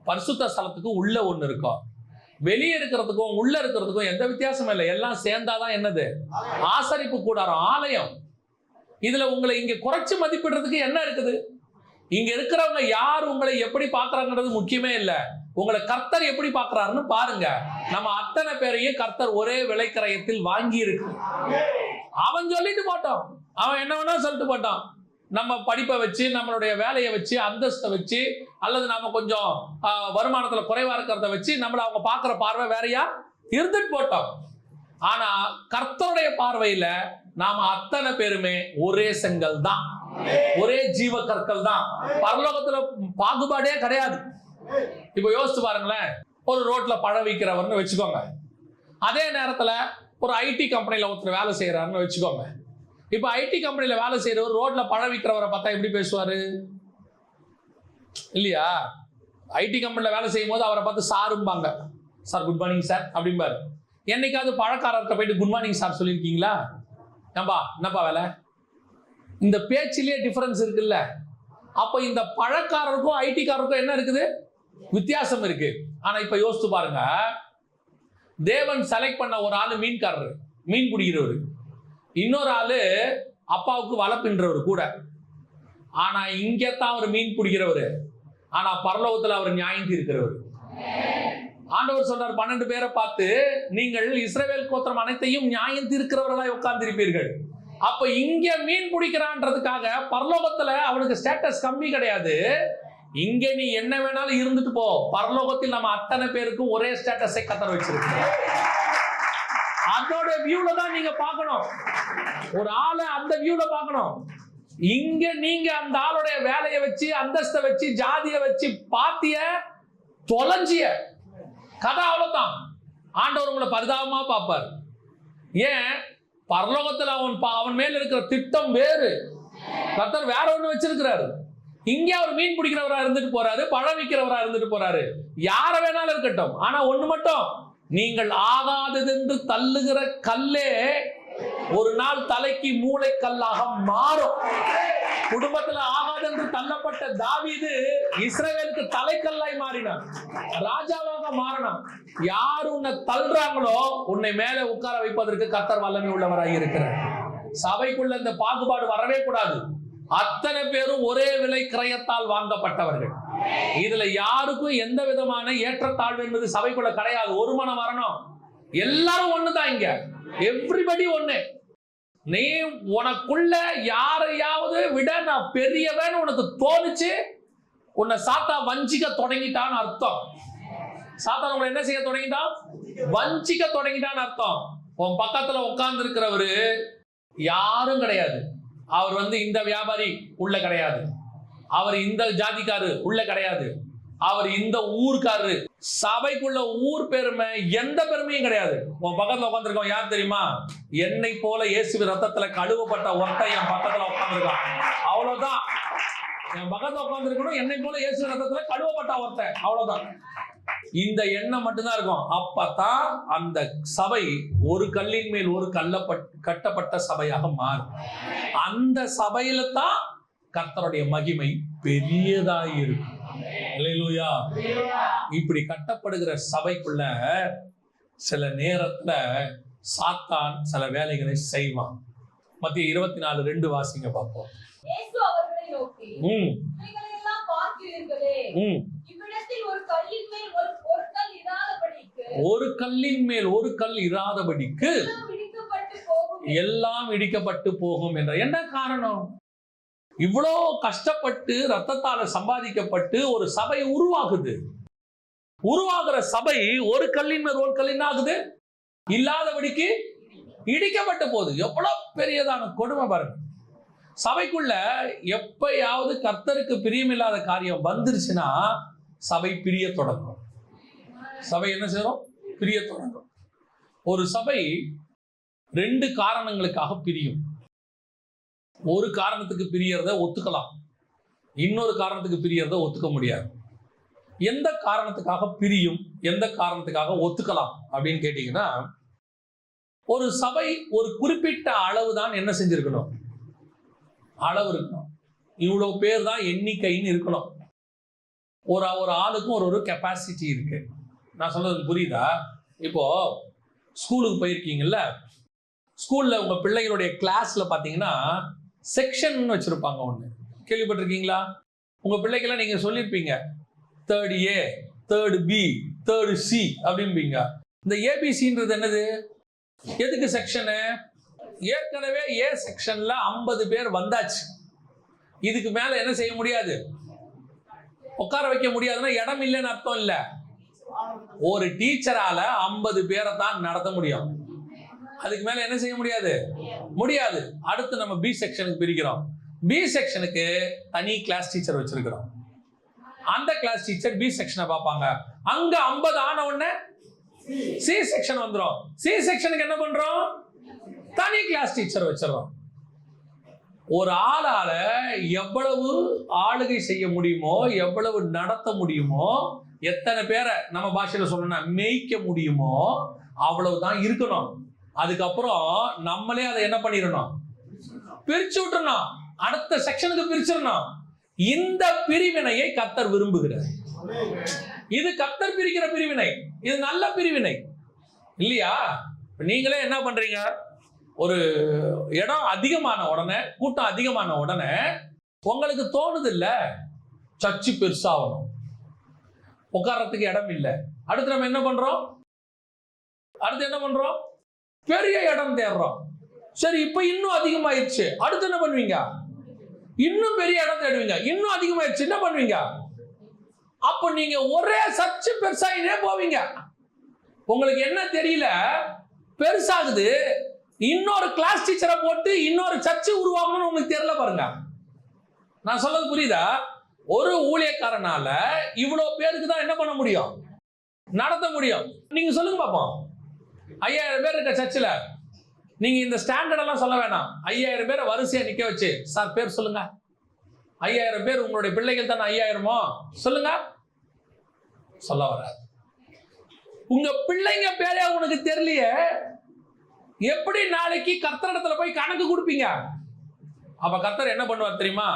பரிசுத்த ஸ்தலத்துக்கு உள்ள ஒண்ணு இருக்கும். வெளியே இருக்கிறதுக்கும் உள்ள இருக்கிறதுக்கும் எந்த வித்தியாசமும் இல்லை. எல்லாம் சேர்ந்தாதான் என்னது? ஆசரிப்பு கூடாரம், ஆலயம். இதுல உங்களை இங்க குறைச்சு மதிப்பிடுறதுக்கு என்ன இருக்குது? இங்க இருக்கிறவங்க யார் உங்களை எப்படி பாக்குறாங்கிறது முக்கியமே இல்ல. உங்களை கர்த்தர் எப்படி பாக்குறாருன்னு பாருங்க. நம்ம அத்தனை பேரையும் கர்த்தர் ஒரே விலைக்கிரயத்தில் வாங்கி இருக்கு. அவன் சொல்லிட்டு போட்டான், அவன் என்ன வேணா சொல்லிட்டு போட்டான். நம்ம படிப்பை வச்சு, நம்மளுடைய வேலையை வச்சு, அந்தஸ்தை வச்சு, அல்லது நாம கொஞ்சம் வருமானத்துல குறைவா இருக்கிறத வச்சு நம்மள அவங்க பாக்குற பார்வை வேறையா இருந்துட்டு போட்டோம். ஆனா கர்த்தருடைய பார்வையில நாம அத்தனை பேருமே ஒரே செங்கல் தான், ஒரே ஜீவ கற்கள் தான். பரலோகத்துல பாகுபாடே கிடையாது. இப்ப யோசிச்சு பாருங்களேன், ஒரு ரோட்ல பழம் விற்கிறவர்னு வச்சுக்கோங்க. அதே நேரத்துல ஒரு ஐடி கம்பெனில ஒருத்தர் வேலை செய்யறாருன்னு வச்சுக்கோங்க. இப்ப ஐடி கம்பெனில வேலை செய்யறவர் ரோட்ல பழம் விற்கிறவரை பார்த்தா எப்படி பேசுவாரு? இல்லையா? ஐடி கம்பெனில வேலை செய்யும் போது அவரை பார்த்து சாரும்பாங்க. சார் குட் மார்னிங் சார் அப்படிம்பாரு. என்னைக்காவது பழக்காரர்கிட்ட போயிட்டு குட் மார்னிங் சார் சொல்லியிருக்கீங்களா? என்னப்பா வேலை? இந்த பேச்சிலேயே டிஃபரன்ஸ் இருக்குல்ல. அப்போ இந்த பழக்காரருக்கும் ஐடிக்காரருக்கும் என்ன இருக்குது? வித்தியாசம் இருக்கு. ஆனா இப்ப யோசித்து பாருங்க, தேவன் செலக்ட் பண்ண ஒரு ஆளு மீன்காரர், மீன் பிடிக்கிறவர். இன்னொரு ஆளு அப்பாவுக்கு வலை பின்றவர் கூட. ஆனா இங்கத்தான் அவர் மீன் பிடிக்கிறவர், ஆனா பரலோகத்தில் அவர் நியாயம் தீர்க்கிறவர். ஆண்டவர் சொல்றார் 12 பேரை பார்த்து, நீங்கள் இஸ்ரவேல் கோத்திரம் அனைத்தையும் நியாயம் தீர்க்கிறவர்களாய் உட்கார்ந்திருப்பீர்கள். அப்ப இங்க மீன் பிடிக்கிறான்றதுக்காக பரலோகத்துல அவனுக்கு ஸ்டேட்டஸ் கம்மி கிடையாது. இங்க நீ என்ன வேணாலும் இருந்துட்டு போ, பரலோகத்தில் நம்ம அத்தனை பேருக்கும் ஒரே ஸ்டேட்டஸை கத்தர் வச்சிருக்கோம். அதோட வியூல தான் நீங்க பார்க்கணும், ஒரு ஆளை அந்த வியூல பார்க்கணும். இங்க நீங்க அந்த ஆளுடைய வேலையை வச்சு, அந்தஸ்தை வச்சு, ஜாதியை வச்சு பாத்திய தொலைஞ்சிய கதை அவ்வளவுதான். ஆண்டவர் உங்களை பரிதாபமா பார்ப்பார். ஏன்? பரலோகத்தில் அவன் மேல இருக்கிற திட்டம் வேறு, கர்த்தர் வேற ஒண்ணு வச்சிருக்கிறாரு. இங்க அவர் மீன் பிடிக்கிறவரா இருந்துட்டு போறாரு, பழம் விற்கிறவரா இருந்துட்டு போறாரு, யார வேணாலும் இருக்கட்டும். ஆனா ஒண்ணு மட்டும், நீங்கள் ஆகாதது என்று தள்ளுகிற கல்லே ஒரு நாள் தலைக்கு மூளை கல்லாக மாறும். குடும்பத்தில் ஆகாது என்று தள்ளப்பட்ட தாவீது இஸ்ரவேலுக்கு தலைக்கல்லாய் மாறினான், ராஜாவாக மாறினான். யார் உன்னை தள்ளுறாங்களோ உன்னை மேலே உட்கார வைப்பதற்கு கர்த்தர் வல்லமை உள்ளவராக இருக்கிறார். சபைக்குள்ள இந்த பாகுபாடு வரவே கூடாது. அத்தனை பேரும் ஒரே விலை கிரயத்தால் வாங்கப்பட்டவர்கள். இதுல யாருக்கும் எந்த விதமான ஏற்றத்தாழ்வு என்பது சபைக்குள்ள கிடையாது. ஒரு மனம் வரணும், எல்லாரும் ஒண்ணுதான். இங்க எவ்ரிபடி ஒண்ணு. நீ உனக்குள்ள யாரையாவது விட நான் பெரியவன் உனக்கு தோணுச்சு, உன்னை சாத்தா வஞ்சிக்க தொடங்கிட்டான்னு அர்த்தம். சாத்தா உங்களை என்ன செய்ய தொடங்கிட்டான்? வஞ்சிக்க தொடங்கிட்டான்னு அர்த்தம். உன் பக்கத்துல உட்கார்ந்து இருக்கிறவரு யாரும் கிடையாது. அவர் இந்த வியாபாரி உள்ள கிடையாது, அவர் இந்த ஜாதிக்காரு உள்ள கிடையாது, அவர் இந்த ஊர்க்காரரு. சபைக்குள்ள ஊர் பெருமை எந்த பெருமையும் கிடையாது. உன் பக்கத்துல உட்காந்துருக்கோம் யார் தெரியுமா? என்னை போல இயேசுவின் ரத்தத்துல கழுவப்பட்ட ஒருத்தன் என் பக்கத்துல உட்காந்துருக்கான், அவ்வளவுதான். என் பக்கத்துல உட்காந்துருக்கணும், என்னை போல இயேசுவின் ரத்தத்துல கழுவப்பட்ட ஒருத்தன், அவ்வளவுதான். இந்த எண்ணம் மட்டும்தான் இருக்கும். அப்பதான் அந்த சபை ஒரு கல்லின் மேல் ஒரு கட்டப்பட்ட சபையாக மாறும். அந்த சபையில தான் கர்த்தருடைய மகிமை பெரியதாய் இருக்கும். அல்லேலூயா. இப்படி கட்டப்படுகிற சபைக்குள்ள சில நேரத்துல சாத்தான் சில வேலைகளை செய்வான். மத்திய 24:2 வாசிங்க பார்ப்போம். ஒரு கல்லின் மேல் ஒரு கல் இராதபடிக்கு எல்லாம் இடிக்கப்பட்டு போகும் என்ற என்ன காரணம்? இவ்வளோ கஷ்டப்பட்டு ரத்தத்தால சம்பாதிக்கப்பட்டு ஒரு சபை உருவாகுது. உருவாகிற சபை ஒரு கல்லின் மேல் ஒரு கல்லின் ஆகுது, இல்லாதபடிக்கு இடிக்கப்பட்டு போகுது. எவ்வளவு பெரியதான கொடுமை பாருங்க. சபைக்குள்ள எப்பயாவது கர்த்தருக்கு பிரியமில்லாத காரியம் வந்துருச்சுன்னா சபை பிரிய தொடங்கும். சபை என்ன செய்யும்? பிரிய தொடங்கும். ஒரு சபை 2 காரணங்களுக்காக பிரியும். ஒரு காரணத்துக்கு பிரியறத ஒத்துக்கலாம், இன்னொரு காரணத்துக்கு பிரியறத ஒத்துக்க முடியாது. எந்த காரணத்துக்காக பிரியும், எந்த காரணத்துக்காக ஒத்துக்கலாம் அப்படின்னு கேட்டீங்கன்னா, ஒரு சபை ஒரு குறிப்பிட்ட அளவு தான் என்ன செஞ்சிருக்கணும், அளவு இருக்கணும். இவ்வளவு பேர் தான் எண்ணிக்கைன்னு இருக்கணும். ஒரு ஆளுக்கும் ஒரு கெப்பாசிட்டி இருக்கு. நான் சொல்றது புரியுதா? இப்போ ஸ்கூலுக்கு போயிருக்கீங்கல்ல, ஸ்கூல்ல உங்க பிள்ளைகளுடைய கிளாஸ்ல பாத்தீங்கன்னா செக்ஷன் வச்சிருப்பாங்க. ஒண்ணு கேள்விப்பட்டிருக்கீங்களா? உங்க பிள்ளைக்கெல்லாம் நீங்க சொல்லியிருப்பீங்க, 3rd A, 3rd B, 3rd C அப்படின்பீங்க. இந்த ஏபிசின்றது என்னது? எதுக்கு செக்ஷனு? ஏற்கனவே ஏ செக்ஷன்ல 50 பேர் வந்தாச்சு. இதுக்கு மேல என்ன செய்ய முடியாது, உட்கார வைக்க முடியாதுன்னா இடம் இல்லைன்னு அர்த்தம் இல்ல. ஒரு டீச்சரால 50 பேரை தான் நடத்த முடியும், அதுக்கு மேல என்ன செய்ய முடியாது, முடியாது. அடுத்து நம்ம பி செக்ஷனுக்கு பிரிக்கிறோம். பி செக்ஷனுக்கு தனி கிளாஸ் டீச்சர் வச்சிருக்கிறோம். அந்த கிளாஸ் டீச்சர் பி செக்ஷனை பார்ப்பாங்க. அங்க 50 ஆன உடனே சி செக்ஷன் வந்துடும். சி செக்ஷனுக்கு என்ன பண்றோம், தனி கிளாஸ் டீச்சர் வச்சிடறோம். ஒரு ஆளால எவ்வளவு ஆளுகை செய்ய முடியுமோ, எவ்வளவு நடத்த முடியுமோ எத்தனை பேரை நம்ம பாஷையில சொல்லணும்னா மேய்க்க முடியுமோ அவ்வளவுதான் இருக்கணும். அதுக்கப்புறம் நம்மளே அதை என்ன பண்ணிடணும், பிரிச்சு விட்டுறணும், அடுத்த செக்ஷனுக்கு பிரிச்சிடணும். இந்த பிரிவினையை கர்த்தர் விரும்புகிறார். இது கர்த்தர் பிரிக்கிற பிரிவினை, இது நல்ல பிரிவினை இல்லையா? நீங்களே என்ன பண்றீங்க, ஒரு இடம் அதிகமான உடனே, கூட்டம் அதிகமான உடனே உங்களுக்கு தோணுது இல்ல சர்ச்சு பெருசாகணும், உட்கார்றதுக்கு இடம் இல்லை. அடுத்து நம்ம என்ன பண்றோம், பெரிய இடம் தேடுறோம். சரி, இப்ப இன்னும் அதிகமாயிருச்சு, அடுத்து என்ன பண்ணுவீங்க, இன்னும் பெரிய இடம் தேடுவீங்க. இன்னும் அதிகமாயிருச்சு, என்ன பண்ணுவீங்க, அப்ப நீங்க ஒரே சர்ச்சு பெருசாகினே போவீங்க. உங்களுக்கு என்ன தெரியல, பெருசாகுது, இன்னொரு கிளாஸ் டீச்சரை போட்டு இன்னொரு சர்ச்சு உருவாகணும்னு உங்களுக்கு தெரியல. பாருங்க, நான் சொல்றது புரியுதா? ஒரு ஊழியக்காரனால இவ்வளவு பேருக்கு தான் என்ன பண்ண முடியும், நடத்த முடியும். நீங்க சொல்லுங்க பாப்போம், 5000 பேர் இருக்க சர்ச்சில் நீங்க இந்த ஸ்டாண்டர்ட் எல்லாம் சொல்ல வேணாம். 5000 பேரை வரிசையா நிக்க வச்சு, சார் பேர் சொல்லுங்க, 5000 பேர் உங்களுடைய பிள்ளைகள் தானே 5000மோ சொல்லுங்க, சொல்ல வராது. உங்க பிள்ளைங்க பேரே உனக்கு தெரியலையே, எப்படி நாளைக்கு கர்த்தரிடத்துல போய் கணக்கு கொடுப்பீங்க? அப்ப கர்த்தர் என்ன பண்ணுவார் தெரியுமா,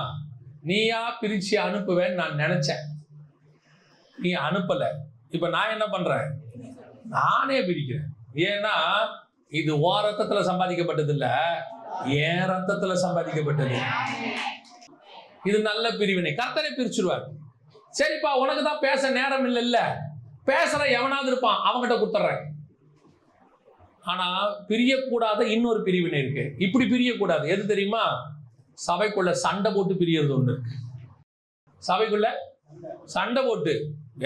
நீயா பிரிச்சு அனுப்புவேன்னு நான் நினைச்சேன், நீ அனுப்பல. இப்ப நான் என்ன பண்றேன், நானே பிரிக்கிறேன். ஏன்னா இது ஓ ரத்தத்துல சம்பாதிக்கப்பட்டது இல்ல, என் ரத்தத்துல சம்பாதிக்கப்பட்டது. இது நல்ல பிரிவினை, கர்த்தரை பிரிச்சுடுவார். சரிப்பா, உனக்கு தான் பேச நேரம் இல்ல, பேசுற எவனாவது இருப்பான், அவங்ககிட்ட கொடுத்துட்றேன். ஆனா பிரியக்கூடாத இன்னொரு பிரிவினை இருக்கு. இப்படி பிரியக்கூடாது, எது தெரியுமா, சபைக்குள்ள சண்டை போட்டு பிரியறது ஒண்ணு இருக்கு. சபைக்குள்ள சண்டை போட்டு,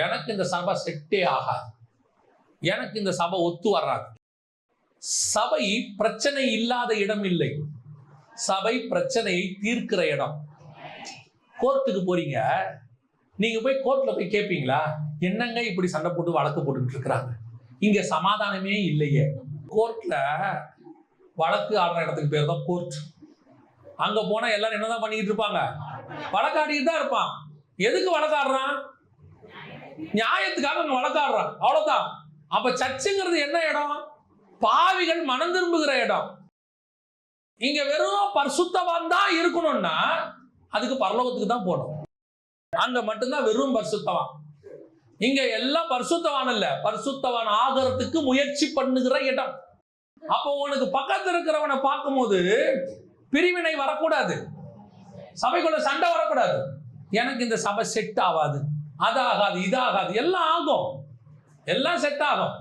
எனக்கு இந்த சபை செட்டே ஆகாது, எனக்கு இந்த சபை ஒத்து வராது. சபை பிரச்சனை இல்லாத இடம் இல்லை, சபை பிரச்சனையை தீர்க்கிற இடம். கோர்ட்டுக்கு போறீங்க, நீங்க போய் கோர்ட்ல போய் கேட்பீங்களா, என்னங்க இப்படி சண்டை போட்டு வழக்கு போட்டுட்டு இருக்கிறாங்க, இங்க சமாதானமே இல்லையே. கோர்ட்ல வழக்கு ஆடுற இடத்துக்கு பேர் தான் கோர்ட். அங்க போனா எல்லாரும் என்னதான் பண்ணிட்டு இருப்பாங்க, வழக்காடிட்டு தான் இருப்பான். எதுக்கு வழக்காடுறான், நியாயத்துக்காக அங்க வழக்காடுறான், அவ்வளவுதான். அப்ப சர்ச்சுங்கிறது என்ன இடம், பாவிகள் மனம் திரும்புகிற இடம். இங்க வெறும் பரிசுத்தவான் தான் இருக்கணும்னா அதுக்கு பரலோகத்துக்கு தான் போகணும், அங்க மட்டும்தான் வெறும் பரிசுத்தவான். இங்க எல்லாம் பரிசுத்தவான் இல்ல, பரிசுத்தவான் ஆகிறதுக்கு முயற்சி பண்ணுகிற இடம். அப்போ உனக்கு பக்கத்துல இருக்கிறவனை பார்க்கும்போது பிரிவினை வரக்கூடாது, சபைக்குள்ள சண்டை வரக்கூடாது. எனக்கு இந்த சபை செட் ஆகாது, அதாகாது, இதாகாது, எல்லாம் ஆகும், எல்லாம் செட் ஆகும்.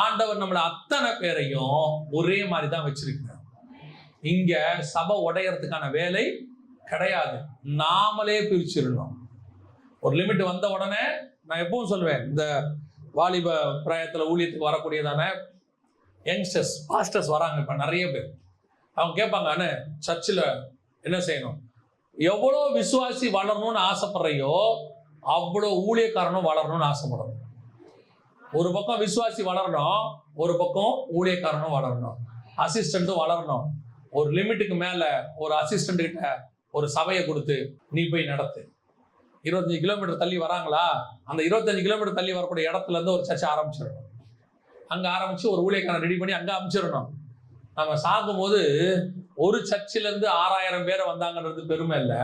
ஆண்டவர் நம்மள அத்தனை பேரையும் ஒரே மாதிரி தான் வச்சிருக்கிறார். இங்க சபை உடையறதுக்கான வேலை கிடையாது, நாமளே பிரிச்சிடணும். ஒரு லிமிட் வந்த உடனே, நான் எப்பவும் சொல்லுவேன், இந்த வாலிப பிராயத்தில் ஊழியத்துக்கு வரக்கூடியதான யங்ஸ்டர்ஸ் பாஸ்டர்ஸ் வராங்க இப்ப நிறைய பேர். அவங்க கேட்பாங்க, சர்ச்சில் என்ன செய்யணும், எவ்வளோ விசுவாசி வளரணும்னு ஆசைப்படுறையோ அவ்வளோ ஊழியக்காரனும் வளரணும்னு ஆசைப்படணும். ஒரு பக்கம் விசுவாசி வளரணும், ஒரு பக்கம் ஊழியக்காரனும் வளரணும், அசிஸ்டண்ட்டும் வளரணும். ஒரு லிமிட்டுக்கு மேல ஒரு அசிஸ்டண்ட் கிட்ட ஒரு சபையை கொடுத்து நீ போய் நடத்து. 25 கிலோமீட்டர் தள்ளி வராங்களா, அந்த 25 கிலோமீட்டர் தள்ளி வரக்கூடிய இடத்துல இருந்து ஒரு சர்ச்சை ஆரம்பிச்சிடணும். அங்க ஆரம்பிச்சு ஒரு ஊழியக்காரன் ரெடி பண்ணி அங்க அமைச்சிடணும். நம்ம சாகும்போது ஒரு சர்ச்சில இருந்து 6000 பேரை வந்தாங்கன்றது பெருமை இல்லை,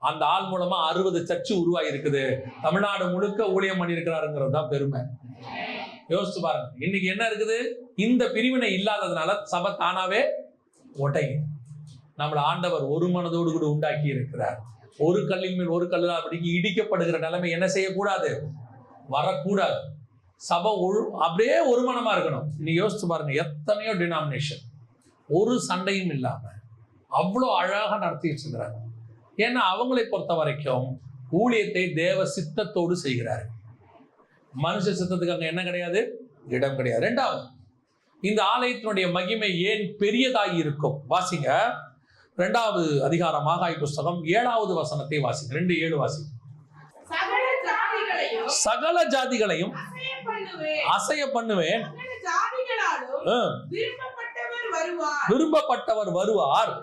அந்த ஆள் மூலமா 60 சர்ச்சு உருவாகி இருக்குது, தமிழ்நாடு முழுக்க ஊழியம் பண்ணி இருக்கிறாருங்கிறது தான் பெருமை. யோசிச்சு பாருங்க, இன்னைக்கு என்ன இருக்குது, இந்த பிரிவினை இல்லாததுனால சபை தானாவே உடையும். நம்மள ஆண்டவர் ஒரு மனதோடு கூட உண்டாக்கி இருக்கிறார். ஒரு கல்லின் மேல் ஒரு கல்லு அப்படிக்கு இடிக்கப்படுகிற நிலைமை என்ன செய்யக்கூடாது, வரக்கூடாது. சபை அப்படியே ஒரு மனமா இருக்கணும். நீ யோசிச்சு பாருங்க, எத்தனையோ டினாமினேஷன் ஒரு சண்டையும் இல்லாம அவ்வளோ அழகாக நடத்திட்டு இருக்கிறாங்க. ஏன்னா அவங்களை பொறுத்த வரைக்கும் ஊழியத்தை தேவ சித்தத்தோடு செய்கிறார்கள். மனுஷ சித்தத்துக்கு அங்க என்ன கிடையாது, இடம் கிடையாது. ரெண்டாவது, இந்த ஆலயத்தினுடைய மகிமை ஏன் பெரியதாகி இருக்கும், வாசிங்க 2வது அதிகாரம் ஆகாய் புஸ்தகம் 7வது வசனத்தை வாசிங்க. 2:7 வாசிங்க. சகல ஜாதிகளையும் அசைய பண்ணுவேன், விரும்பப்பட்டவர் வருவார்,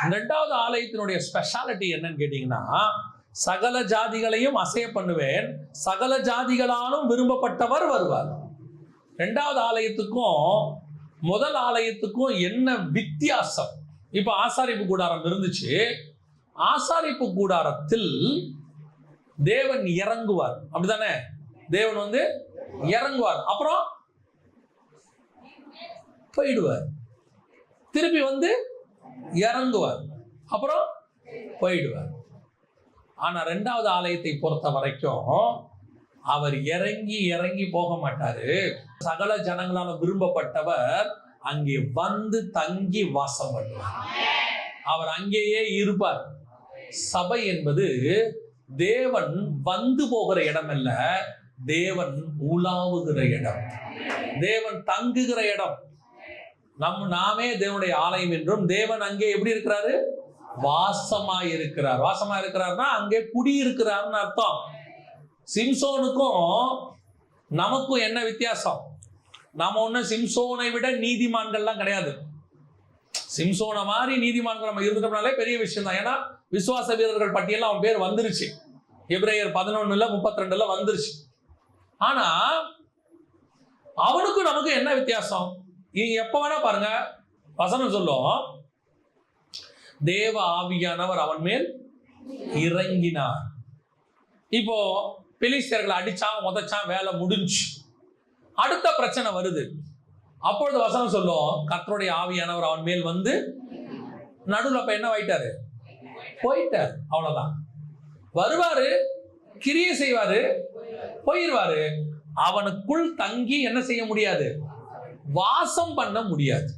இரண்டாவது ஆலயத்தினுடைய ஸ்பெஷாலிட்டி என்னன்னு கேட்டீங்கன்னா, சகல ஜாதிகளையும் அசைய பண்ணுவேன், சகல ஜாதிகளாலும் விரும்பப்பட்டவர் வருவார். இரண்டாவது ஆலயத்துக்கும் முதல் ஆலயத்துக்கும் என்ன வித்தியாசம்? இப்ப ஆசாரிப்பு கூடாரம் இருந்துச்சு. ஆசாரிப்பு கூடாரத்தில் தேவன் இறங்குவார், அப்படிதானே? தேவன் இறங்குவார், அப்புறம் போயிடுவார். திருப்பி இறங்குவார், அப்புறம் போயிடுவார். ஆனா இரண்டாவது ஆலயத்தை பொறுத்த வரைக்கும் அவர் இறங்கி இறங்கி போக மாட்டாரு. சகல ஜனங்களால விரும்பப்பட்டவர் அங்கே தங்கி வாசம் பண்ணுவார். அவர் அங்கேயே இருப்பார். சபை என்பது தேவன் போகிற இடம் அல்ல, தேவன் உலாவுகிற இடம், தேவன் தங்குகிற இடம். நாமே தேவனுடைய ஆலயம் என்றும், தேவன் அங்கே எப்படி இருக்கிறாரு? வாசமாய் இருக்கிறார். வாசமாய் இருக்கிறார்னா அங்கே குடியிருக்கிறார்னு அர்த்தம். சிம்சோனுக்கும் நமக்கும் என்ன வித்தியாசம்? நாம ஒன்னும் சிம்சோனை விட நீதிமான்கள்லாம் கிடையாது. சிம்சோனை மாதிரி நீதிமான்கள் நம்ம இருந்துட்டோம்னாலே பெரிய விஷயம் தான். ஏன்னா விசுவாச வீரர்கள் பட்டியல் அவன் பேர் வந்துருச்சு. எபிரேயர் 11:32 வந்துருச்சு. ஆனா அவனுக்கும் நமக்கு என்ன வித்தியாசம்? நீங்க எப்ப வேணா பாருங்க, வசனம் சொல்லும், தேவ ஆவியானவர் அவன் மேல் இறங்கினார். இப்போ பெலிஸ்தியர்களை அடிச்சான், உதைச்சான், வேலை முடிஞ்சு. அடுத்த பிரச்சனை வருது. அப்பொழுது வசனம் சொல்லும், கர்த்தருடைய ஆவியானவர் அவன் மேல் நடுவில் அப்ப என்ன ஆயிட்டாரு? போயிட்டார். அவ்வளவுதான். வருவாரு, கிரியை செய்வாரு, போயிடுவாரு. அவனுக்குள் தங்கி என்ன செய்ய முடியாது? வாசம் பண்ண முடியாது.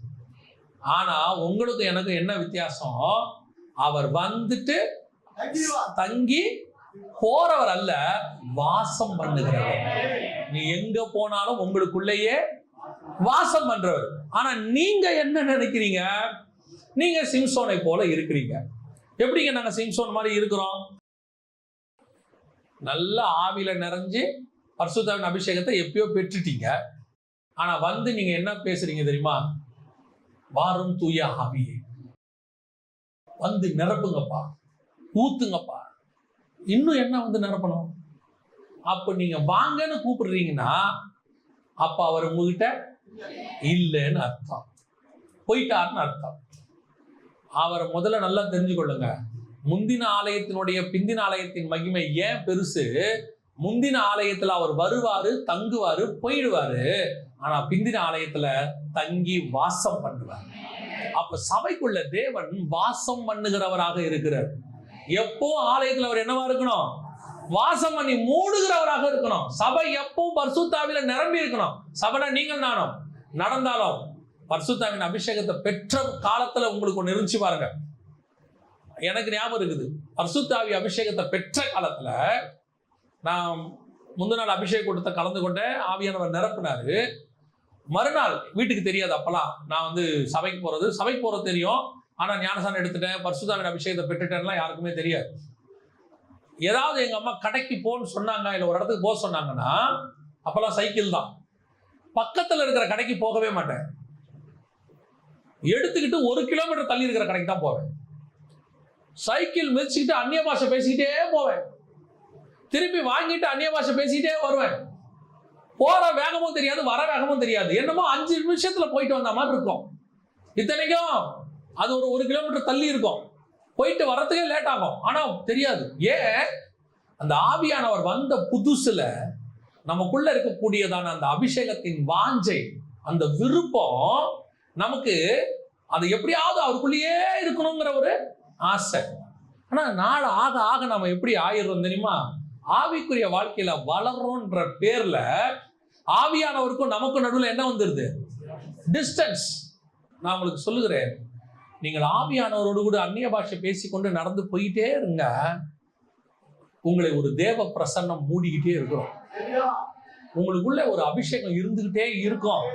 ஆனா உங்களுக்கு எனக்கு என்ன வித்தியாசம்? அவர் தங்கி போறவர் அல்ல, வாசம் பண்ணுகிறவர். நீ எங்க போனாலும் உங்களுக்குள்ளேயே வாசம் பண்றவர். ஆனா நீங்க என்ன நினைக்கிறீங்க? நீங்க சிம்சோனை போல இருக்கிறீங்க. எப்படிங்க நாங்க சிம்சோன் மாதிரி இருக்கிறோம்? நல்ல ஆவில நிறைஞ்சு பரிசுத்தாவின் அபிஷேகத்தை எப்பயோ பெற்றுட்டீங்க. ஆனா நீங்க என்ன பேசுறீங்க தெரியுமா? வாரும் தூய ஆவியே, நிரப்புங்கப்பா, ஊத்துங்கப்பா. இன்னும் என்ன நிரப்பணும்? அப்ப நீங்க வாங்கன்னு கூப்பிடுறீங்கன்னா அப்ப அவர் உங்ககிட்ட இல்லைன்னு அர்த்தம், போயிட்டாருன்னு அர்த்தம். அவரை முதல்ல நல்லா தெரிஞ்சுக்கொள்ளுங்க. முந்தின ஆலயத்தினுடைய பிந்தின ஆலயத்தின் மகிமை ஏன் பெருசு? முந்தின ஆலயத்துல அவர் வருவாரு, தங்குவாரு, போயிடுவாரு. ஆனா பிந்தின ஆலயத்துல தங்கி வாசம் பண்ணுவார். அப்ப சபைக்குள்ள தேவன் வாசம் பண்ணுகிறவராக இருக்கிறார். எப்போ ஆலயத்துல அவர் என்னவா இருக்கணும்? வாசம் பண்ணி மூடுகிறவராக இருக்கணும். சபை எப்பவும் பரிசுத்தாவில நிரம்பி இருக்கணும். சபைனா நீங்கள் நானும் நடந்தாலும் பரிசுத்தாவின் அபிஷேகத்தை பெற்ற காலத்துல உங்களுக்கு ஒன்று இருந்துச்சு பாருங்க. எனக்கு ஞாபகம் இருக்குது, பரிசுத்தாவி அபிஷேகத்தை பெற்ற காலத்துல நான் முந்தின நாள் அபிஷேக கூட்டத்தை கலந்து கொண்டேன். ஆவியானவர் நிரப்பினாரு. மறுநாள் வீட்டுக்கு தெரியாது. அப்பெல்லாம் நான் சபைக்கு போறது தெரியும். ஆனா ஞானசானம் எடுத்துட்டேன், பரிசுத்தாவின் அபிஷேகத்தை பெற்றுட்டேன்லாம் யாருக்குமே தெரியாது. ஏதாவது எங்க அம்மா கடைக்கு போன்னு சொன்னாங்க, இல்லை ஒரு இடத்துக்கு போக சொன்னாங்கன்னா அப்பெல்லாம் சைக்கிள் தான். பக்கத்துல இருக்கிற கடைக்கு போகவே மாட்டேன். எடுத்துக்கிட்டு 1 கிலோமீட்டர் தள்ளி இருக்கிற கடைக்கு தான் போவேன். சைக்கிள் மிதிச்சுக்கிட்டு அந்நிய பாஷை பேசிக்கிட்டே போவேன். திருப்பி வாங்கிட்டு அந்நிய பாஷை பேசிக்கிட்டே வருவேன். போற வேகமும் தெரியாது, வர வேகமும் தெரியாது. என்னமோ 5 நிமிஷத்துல போயிட்டு வந்த மாதிரி இருக்கும். இத்தனைக்கும் அது ஒரு 1 கிலோமீட்டர் தள்ளி இருக்கும். போயிட்டு வரத்துக்கே லேட் ஆகும். ஆனா தெரியாது. ஏன்? அந்த ஆவியானவர் வந்த புதுசுல நமக்குள்ள இருக்கக்கூடியதான அந்த அபிஷேகத்தின் வாஞ்சை, அந்த விருப்பம் நமக்கு அது எப்படியாவது அவருக்குள்ளேயே இருக்கணுங்கிற ஒரு ஆசை. ஆனா நாள் ஆக ஆக நம்ம எப்படி ஆயிடுறோம் தெரியுமா? ஆவிக்குரிய வாழ்க்கையில வளர்றோன்ற பேர்ல ஆவியானவருக்கும் நமக்கும் நடுவில் என்ன வந்துருது? டிஸ்டன்ஸ். நான் உங்களுக்கு சொல்லுகிறேன், நீங்கள் ஆவியானவரோடு கூட அந்நிய பாஷை பேசிக்கொண்டு நடந்து போயிட்டே இருங்க, உங்களை ஒரு தேவ பிரசன்னம் மூடிக்கிட்டே இருக்கும். உங்களுக்குள்ள ஒரு அபிஷேகம் இருந்துகிட்டே இருக்கும்.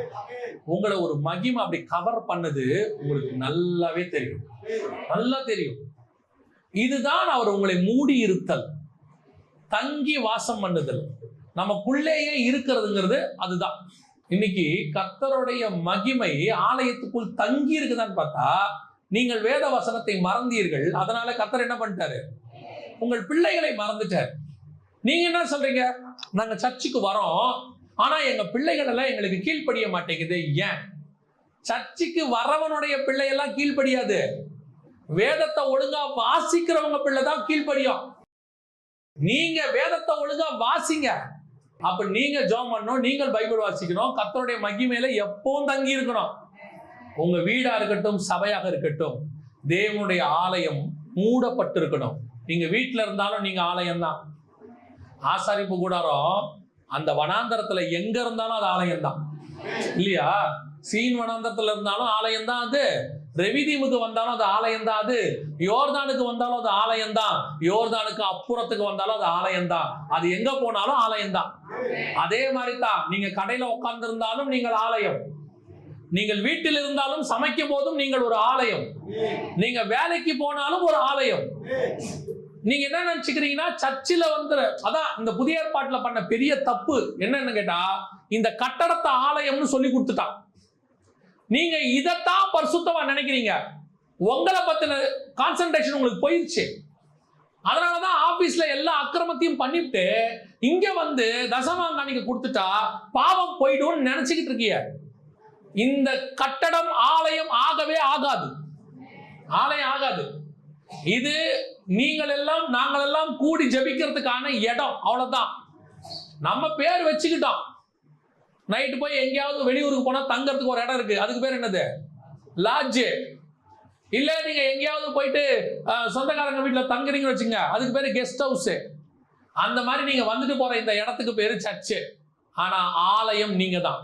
உங்களை ஒரு மகிமை அப்படி கவர் பண்ணது உங்களுக்கு நல்லாவே தெரியும், நல்லா தெரியும். இதுதான் அவர் உங்களை மூடி இருத்தல், தங்கி வாசம் பண்ணுதல், நமக்குள்ளேயே இருக்கிறதுங்கிறது. அதுதான் இன்னைக்கு கர்த்தருடைய மகிமை ஆலயத்துக்குள் தங்கி இருக்குதான்னு பார்த்தா நீங்கள் வேத வசனத்தை மறந்தீர்கள், அதனால கர்த்தர் என்ன பண்ணிட்டாரு? உங்கள் பிள்ளைகளை மறந்துட்டார். நீங்க என்ன சொல்றீங்க? நாங்க சர்ச்சுக்கு வரோம், ஆனா எங்க பிள்ளைகள் எல்லாம் எங்களுக்கு கீழ்ப்படிய மாட்டேங்குது. ஏன்? சர்ச்சுக்கு வரவனுடைய பிள்ளையெல்லாம் கீழ்ப்படியாது, வேதத்தை ஒழுங்கா வாசிக்கிறவங்க பிள்ளை தான் கீழ்ப்படியும். நீங்க வேதத்தை ஒழுங்கா வாசிங்க, அப்ப நீங்க ஜெபம் பண்ணணும், நீங்கள் பைபிள் வாசிக்கணும், கர்த்தருடைய மகிமையில எப்பவும் தங்கி இருக்கணும். உங்க வீடா இருக்கட்டும், சபையாக இருக்கட்டும், தேவனுடைய ஆலயம் மூடப்பட்டு இருக்கணும். நீங்க வீட்டுல இருந்தாலும் நீங்க ஆலயம் தான். ஆசாரிப்பு கூடாரம் அந்த வனாந்தரத்துல எங்க இருந்தாலும் அது ஆலயம் தான், இல்லையா? சீன் வனாந்தரத்துல இருந்தாலும் ஆலயம் தான் அது, ரெவிதீமுக்கு வந்தாலும் அது ஆலயம் தான், அது யோர்தானுக்கு வந்தாலும் அது ஆலயம் தான், யோர்தானுக்கு அப்புறத்துக்கு வந்தாலும் அது ஆலயம் தான், அது எங்க போனாலும் ஆலயம் தான். அதே மாதிரி தான் நீங்க கடையில உட்கார்ந்து இருந்தாலும் நீங்கள் ஆலயம், நீங்கள் வீட்டில் இருந்தாலும் சமைக்கும் போதும் நீங்கள் ஒரு ஆலயம், நீங்க வேலைக்கு போனாலும் ஒரு ஆலயம். நீங்க என்ன நினைச்சுக்கிறீங்கன்னா சர்ச்சில் அதான் இந்த புதிய ஏற்பாட்டுல பண்ண பெரிய தப்பு என்னன்னு கேட்டா, இந்த கட்டடத்தை ஆலயம்னு சொல்லி கொடுத்துட்டான். நீங்க இதைத்தான் பரிசுத்தமா நினைக்கிறீங்க, உங்களை பத்தின கான்சென்ட்ரேஷன் உங்களுக்கு போயிடுச்சு. அதனாலதான் ஆபீஸ்ல எல்லா அக்கிரமத்தையும் பண்ணிட்டு இங்க தசமாங்காணிக்கு கொடுத்துட்டா பாவம் போயிடும் நினைச்சுக்கிட்டு இருக்கீங்க. இந்த கட்டடம் ஆலயம் ஆகவே ஆகாது, ஆலயம் ஆகாது. இது நீங்கள் எல்லாம் நாங்கள் எல்லாம் கூடி ஜெபிக்கிறதுக்கான இடம், அவ்வளவுதான். நம்ம பேர் வச்சுக்கிட்டோம். நைட்டு போய் எங்கேயாவது வெளியூருக்கு போனா தங்கறதுக்கு ஒரு இடம் இருக்கு, அதுக்கு பேர் என்னது? லாட்ஜ். இல்ல நீங்க எங்கேயாவது போயிட்டு சொந்தக்காரங்க வீட்டுல தங்குறீங்கன்னு வச்சுங்க, அதுக்கு பேரு கெஸ்ட் ஹவுஸ். அந்த மாதிரி நீங்க வந்துட்டு போற இந்த இடத்துக்கு பேரு சர்ச்சு. ஆனா ஆலயம் நீங்க தான்.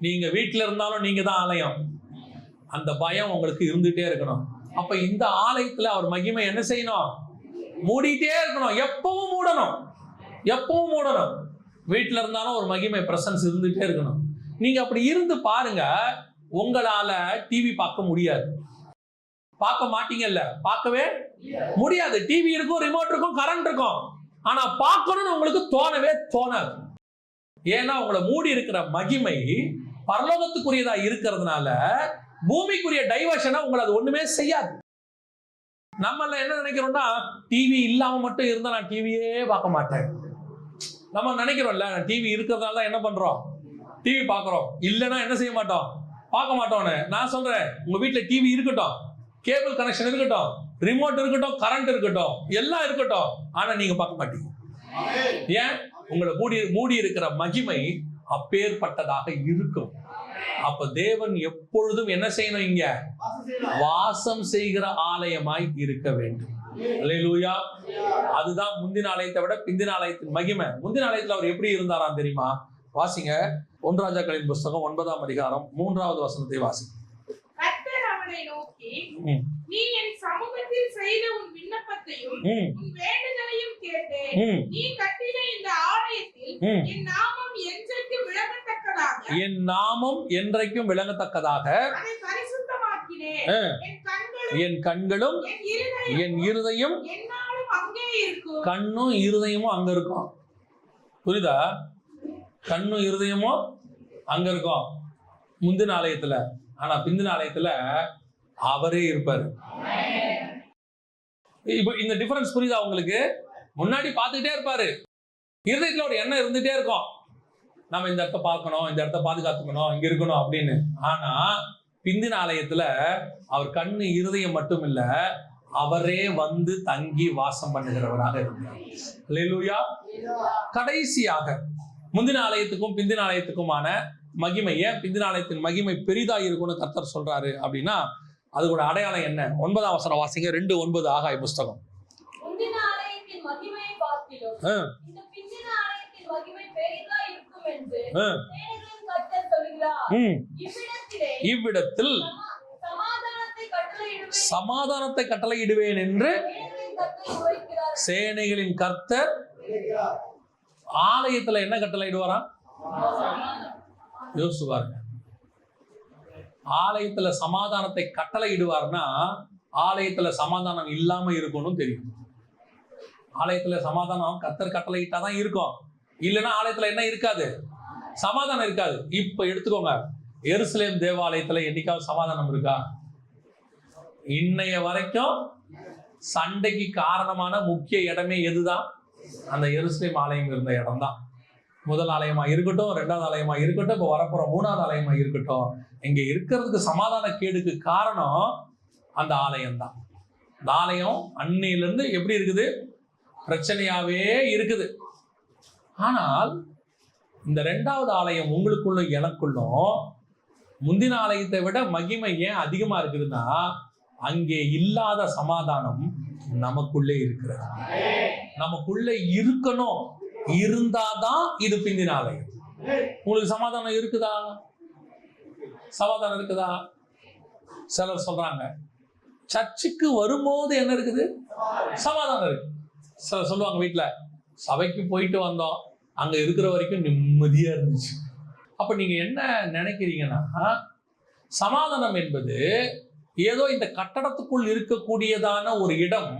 நீங்க வீட்டுல இருந்தாலும் நீங்க தான் ஆலயம். அந்த பயம் உங்களுக்கு இருந்துட்டே இருக்கணும். அப்ப இந்த ஆலயத்துல அவர் மகிமை என்ன செய்யணும்? மூடிட்டே இருக்கணும், எப்பவும் மூடணும், எப்பவும் மூடணும். வீட்டுல இருந்தாலும் ஒரு மகிமை பிரசன்ஸ் இருந்துட்டே இருக்கணும். நீங்க அப்படி இருந்து பாருங்க, உங்களால டிவி பார்க்க முடியாது. பார்க்க மாட்டீங்கல்ல, பார்க்கவே முடியாது. டிவி இருக்கும், ரிமோட் இருக்கும், கரண்ட் இருக்கும், ஆனா பார்க்கணும்னு உங்களுக்கு தோணவே தோணாது. ஏன்னா உங்களை மூடி இருக்கிற மகிமை பரலோகத்துக்குரியதா இருக்கிறதுனால பூமிக்குரிய டைவர்ஷனை உங்களை அது ஒண்ணுமே செய்யாது. நம்மள என்ன நினைக்கிறோம்னா, டிவி இல்லாம மட்டும் இருந்தா நான் டிவியே பார்க்க மாட்டேன். நம்ம நினைக்கிறோம்ல, டிவி இருக்கிறதுனால தான் என்ன பண்றோம்? டிவி பார்க்கிறோம். இல்லைன்னா என்ன செய்ய மாட்டோம்? பார்க்க மாட்டோம்னு. நான் சொல்றேன், உங்க வீட்டுல டிவி இருக்கட்டும், கேபிள் கனெக்ஷன் இருக்கட்டும், ரிமோட் இருக்கட்டும், கரண்ட் இருக்கட்டும், எல்லாம் இருக்கட்டும், ஆனா நீங்க பார்க்க மாட்டீங்க. ஏன்? உங்களை மூடி இருக்கிற மகிமை அப்பேற்பட்டதாக இருக்கும். அப்ப தேவன் எப்பொழுதும் என்ன செய்யணும்? இங்க வாசம் செய்கிற ஆலயமாய் இருக்க வேண்டும். அல்லேலூயா. அதுதான் முந்தின ஆலயத்தை விட பிந்தின ஆலயத்தின் மகிமை. முந்தின ஆலயத்துல அவர் எப்படி இருந்தாராம் தெரியுமா? வாசிங்க, 1 ராஜாக்களின் புஸ்தகம் 9ஆம் அதிகாரம் 3வது வசனத்தை வாசிங்க. கர்த்தர் அவனை நோக்கி, நீ என் சமூகத்தில் செய்த உன் விண்ணப்பத்தையும் உன் வேண்டுதலையும் கேட்டேன். நீ கட்டின இந்த ஆலயத்தில் என் நாமம் என்றைக்கும் விளங்கத்தக்கதாக, என் நாமம் என்றைக்கும் விளங்கத்தக்கதாக அதை பரிசுத்தமாக்கினேன். என் கண்களும் என் இருதயம் என்னாலும் அங்கே இருக்கும். கண்ணும் இருதயமும் அங்க இருக்கும். புரியுதா? கண்ணும் இருதயமும் அங்க இருக்கும் முந்தின ஆலயத்துல. ஆனா பிந்தின ஆலயத்துல அவரே இருப்பாரு. இப்ப இந்த டிஃபரன்ஸ் புரியுதா உங்களுக்கு? முன்னாடி பார்த்துக்கிட்டே இருப்பாரு, இருதயத்துல ஒரு எண்ணம் இருந்துட்டே இருக்கும், நம்ம இந்த இடத்த பார்க்கணும், இந்த இடத்த பாதுகாத்துக்கணும், இங்க இருக்கணும் அப்படின்னு. ஆனா பிந்தின ஆலயத்துல அவர் கண்ணு இருதயம் மட்டும் இல்ல, அவரே தங்கி வாசம் பண்ணுகிறவராக இருந்தார். அல்லேலூயா. கடைசியாக முந்தின ஆலயத்துக்கும் பிந்தின ஆலயத்துக்குமான மகிமையை, பிந்தின ஆலயத்தின் மகிமை பெரிதா இருக்கும்னு கர்த்தர் சொல்றாரு அப்படின்னா அதுக்கு அடையாளம் என்ன? 9ஆம் வசனம் வாசிங்க. 2:9 ஆகாய புஸ்தகம். முந்தின ஆலயத்தின் மகிமையை பார்க்கிலும் இந்த பிந்தின ஆலயத்தின் மகிமை பெரிதா இருக்கும் என்று சேனைகளின் கர்த்தர் சொல்கிறார். இவ்விடத்தில் சமாதானத்தை கட்டளையிடுவேன் என்று சேனைகளின் கர்த்தர் ஆலயத்துல என்ன கட்டளையிடுவாராம்? யோசிச்சு பாருங்க. ஆலயத்துல சமாதானத்தை கட்டளையிடுவார்னா ஆலயத்துல சமாதானம் இல்லாம இருக்கணும் தெரியும். ஆலயத்துல சமாதானம் கர்த்தர் கட்டளையிட்டாதான் இருக்கும், இல்லைன்னா ஆலயத்துல என்ன இருக்காது? சமாதானம் இருக்காது. இப்ப எடுத்துக்கோங்க, எருசலேம் தேவாலயத்துல என்னைக்காவது சமாதானம் இருக்கா? இன்னைய வரைக்கும் சண்டைக்கு காரணமான முக்கிய இடமே எதுதான்? அந்த எருசலேம் ஆலயம் இருந்த இடம் தான். முதல் ஆலயமா இருக்கட்டும், 2வது ஆலயமா இருக்கட்டும், இப்போ வரப்போற 3வது ஆலயமா இருக்கட்டும், இங்க இருக்கிறதுக்கு சமாதான கேடுக்கு காரணம் அந்த ஆலயம் தான். இந்த ஆலயம் அன்னையிலிருந்து எப்படி இருக்குது? பிரச்சனையாவே இருக்குது. ஆனால் இந்த 2வது ஆலயம் உங்களுக்குள்ள எனக்குள்ளும் முந்தின ஆலயத்தை விட மகிமை ஏன் அதிகமா இருக்குதுன்னா, அங்கே இல்லாத சமாதானம் நமக்குள்ளே இருக்கிறது. நமக்குள்ள இருக்கணும். இருந்தாதான் இது பிந்தின ஆலயம். உங்களுக்கு சமாதானம் இருக்குதா? சமாதானம் இருக்குதா? சிலர் சொல்றாங்க சர்ச்சுக்கு வரும்போது என்ன இருக்குது? சமாதானம் இருக்கு. சிலர் சொல்லுவாங்க வீட்டுல சபைக்கு போயிட்டு வந்தோம், அங்க இருக்கிற வரைக்கும் நிம்மதியா இருந்துச்சு. அப்ப நீங்க என்ன நினைக்கிறீங்கன்னா, சமாதானம் என்பது ஏதோ இந்த கட்டடத்துக்குள் இருக்கக்கூடியதான ஒரு இடம்,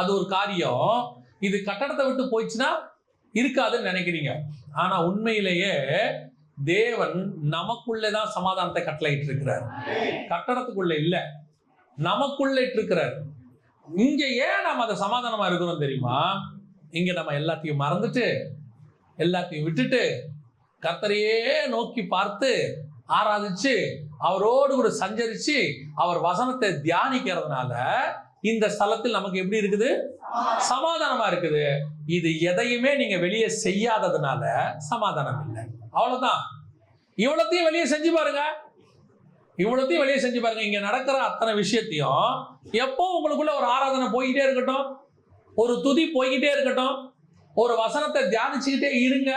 அது ஒரு காரியம். இது கட்டடத்தை விட்டு போயிடுச்சுன்னா இருக்காதுன்னு நினைக்கிறீங்க. ஆனா உண்மையிலேயே தேவன் நமக்குள்ளேதான் சமாதானத்தை கட்டளையிட்டு இருக்கிறார். கட்டடத்துக்குள்ள இல்ல, நமக்குள்ள இருக்கிறார். இங்க ஏன் நம்ம அதை சமாதானமா இருக்கிறோம் தெரியுமா? இங்க நம்ம எல்லாத்தையும் மறந்துட்டு, எல்லாத்தையும் விட்டுட்டு, கர்த்தரையே நோக்கி பார்த்து ஆராதிச்சு, அவரோடு கூட சஞ்சரிச்சு, அவர் வசனத்தை தியானிக்கிறதுனால இந்த ஸ்தலத்தில் நமக்கு எப்படி இருக்குது? சமாதானமா இருக்குது. இது எதையுமே நீங்க வெளியே செய்யாததுனால சமாதானம் இல்லை. அவ்வளவுதான். இவ்வளத்தையும் வெளியே செஞ்சு பாருங்க. இவ்வளத்தையும் வெளியே செஞ்சு பாருங்க. இங்க நடக்கிற அத்தனை விஷயத்தையும் எப்போ உங்களுக்குள்ள ஒரு ஆராதனை போய்கிட்டே இருக்கட்டும், ஒரு துதி போய்கிட்டே இருக்கட்டும், ஒரு வசனத்தை தியானிச்சுக்கிட்டே இருங்க,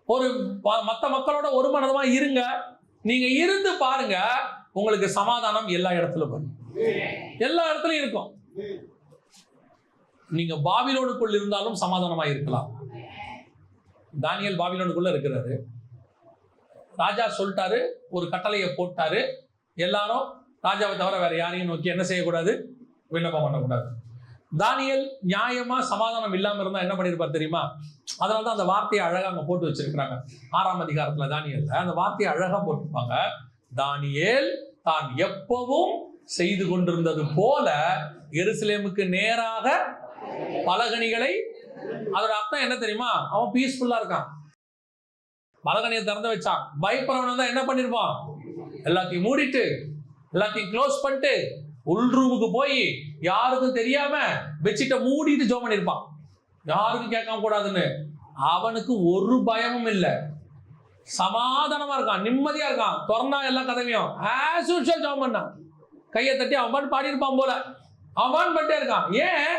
ஒரு மற்ற மக்களோட ஒரு மனதமா இருங்க. நீங்க இருந்து பாருங்க, உங்களுக்கு சமாதானம் எல்லா இடத்துலயும் வரும். எல்லா இடத்துலயும் இருக்கும். நீங்க பாபிலோனுக்குள் இருந்தாலும் சமாதானமா இருக்கலாம். தானியேல் பாபிலோனுக்குள்ள இருக்கிறாரு. ராஜா சொல்லிட்டாரு, ஒரு கட்டளையை போட்டாரு, எல்லாரும் ராஜாவை தவிர வேற யாரையும் நோக்கி என்ன செய்யக்கூடாது? விண்ணப்பம் பண்ணக்கூடாது. தானியேல் நியாயமா சமாதானம் இல்லாம இருந்தா என்ன பண்ணிருப்பார் தெரியுமா? அதனாலதான் அந்த வார்த்தையை அழகா அங்க போட்டு வச்சிருக்கிறாங்க. 6ஆம் அதிகாரத்துல தானியேல்ல அந்த வார்த்தையை அழகா போட்டிருப்பாங்க. தானியேல் தான் எப்பவும் செய்து கொண்டிருந்தது போல எருசலேமுக்கு நேராக பலகணிகளை, அதோட அர்த்தம் என்ன தெரியுமா? அவன் பீஸ்ஃபுல்லா இருக்கான். பலகணியை திறந்து வச்சான். பயப்படுறவன் தான் என்ன பண்ணிருப்பான்? எல்லாத்தையும் மூடிட்டு, எல்லாத்தையும் க்ளோஸ் பண்ணிட்டு, உள் ரூமுக்கு போய் யாருக்கும் தெரியாம பெட்ஷீட்டை மூடிட்டு ஜோம் பண்ணிருப்பான், யாருக்கும் கேட்காம கூடாதுன்னு. அவனுக்கு ஒரு பயமும் இல்லை, சமாதானமா இருக்கான், நிம்மதியா இருக்கான். திறந்தா எல்லா கதவையும் ஆஸ் யூசுவல் ஜோம் பண்ணான். கையை தட்டி அவன் பாடி இருப்பான் போல, அவன் பண்ணிட்டே இருக்கான். ஏன்?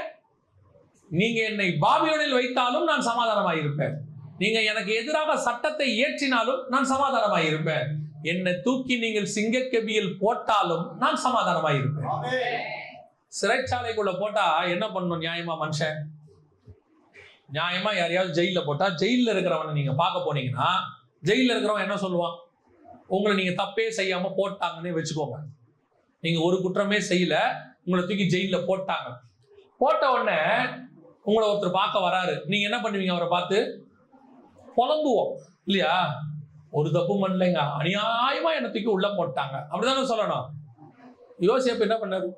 நீங்க என்னை பாபிலோனில் வைத்தாலும் நான் சமாதானமாக இருப்பேன். நீங்க எனக்கு எதிராக சட்டத்தை இயற்றினாலும் நான் சமாதானமாக இருப்பேன். என்னை தூக்கி நீங்கள் சிங்கக்கெபியில் போட்டாலும் நான் சமாதானமாக இருப்பேன். சிறைச்சாலைக்குள்ள போட்டா என்ன பண்ணணும்? நியாயமா மனுஷன் நியாயமா யாரையாவது ஜெயில போட்டா, ஜெயில இருக்கிறவனை நீங்க பார்க்க போனீங்கன்னா, ஜெயில இருக்கிறவன் என்ன சொல்லுவான்? உங்களை நீங்க தப்பே செய்யாம போட்டாங்கன்னே வச்சுக்கோங்க. நீங்க ஒரு குற்றமே செய்யல, உங்களை தூக்கி ஜெயில போட்டாங்க. போட்ட உடனே உங்களை ஒருத்தர் பார்க்க வராரு. நீங்க என்ன பண்ணுவீங்க? அவரை பார்த்து புலம்புவோம் இல்லையா? ஒரு தப்பு பண்ணலைங்க, அநியாயமா என்னை தூக்கி உள்ள போட்டாங்க, அப்படிதானே சொல்லணும். யோசேப்பு என்ன பண்ணாரு?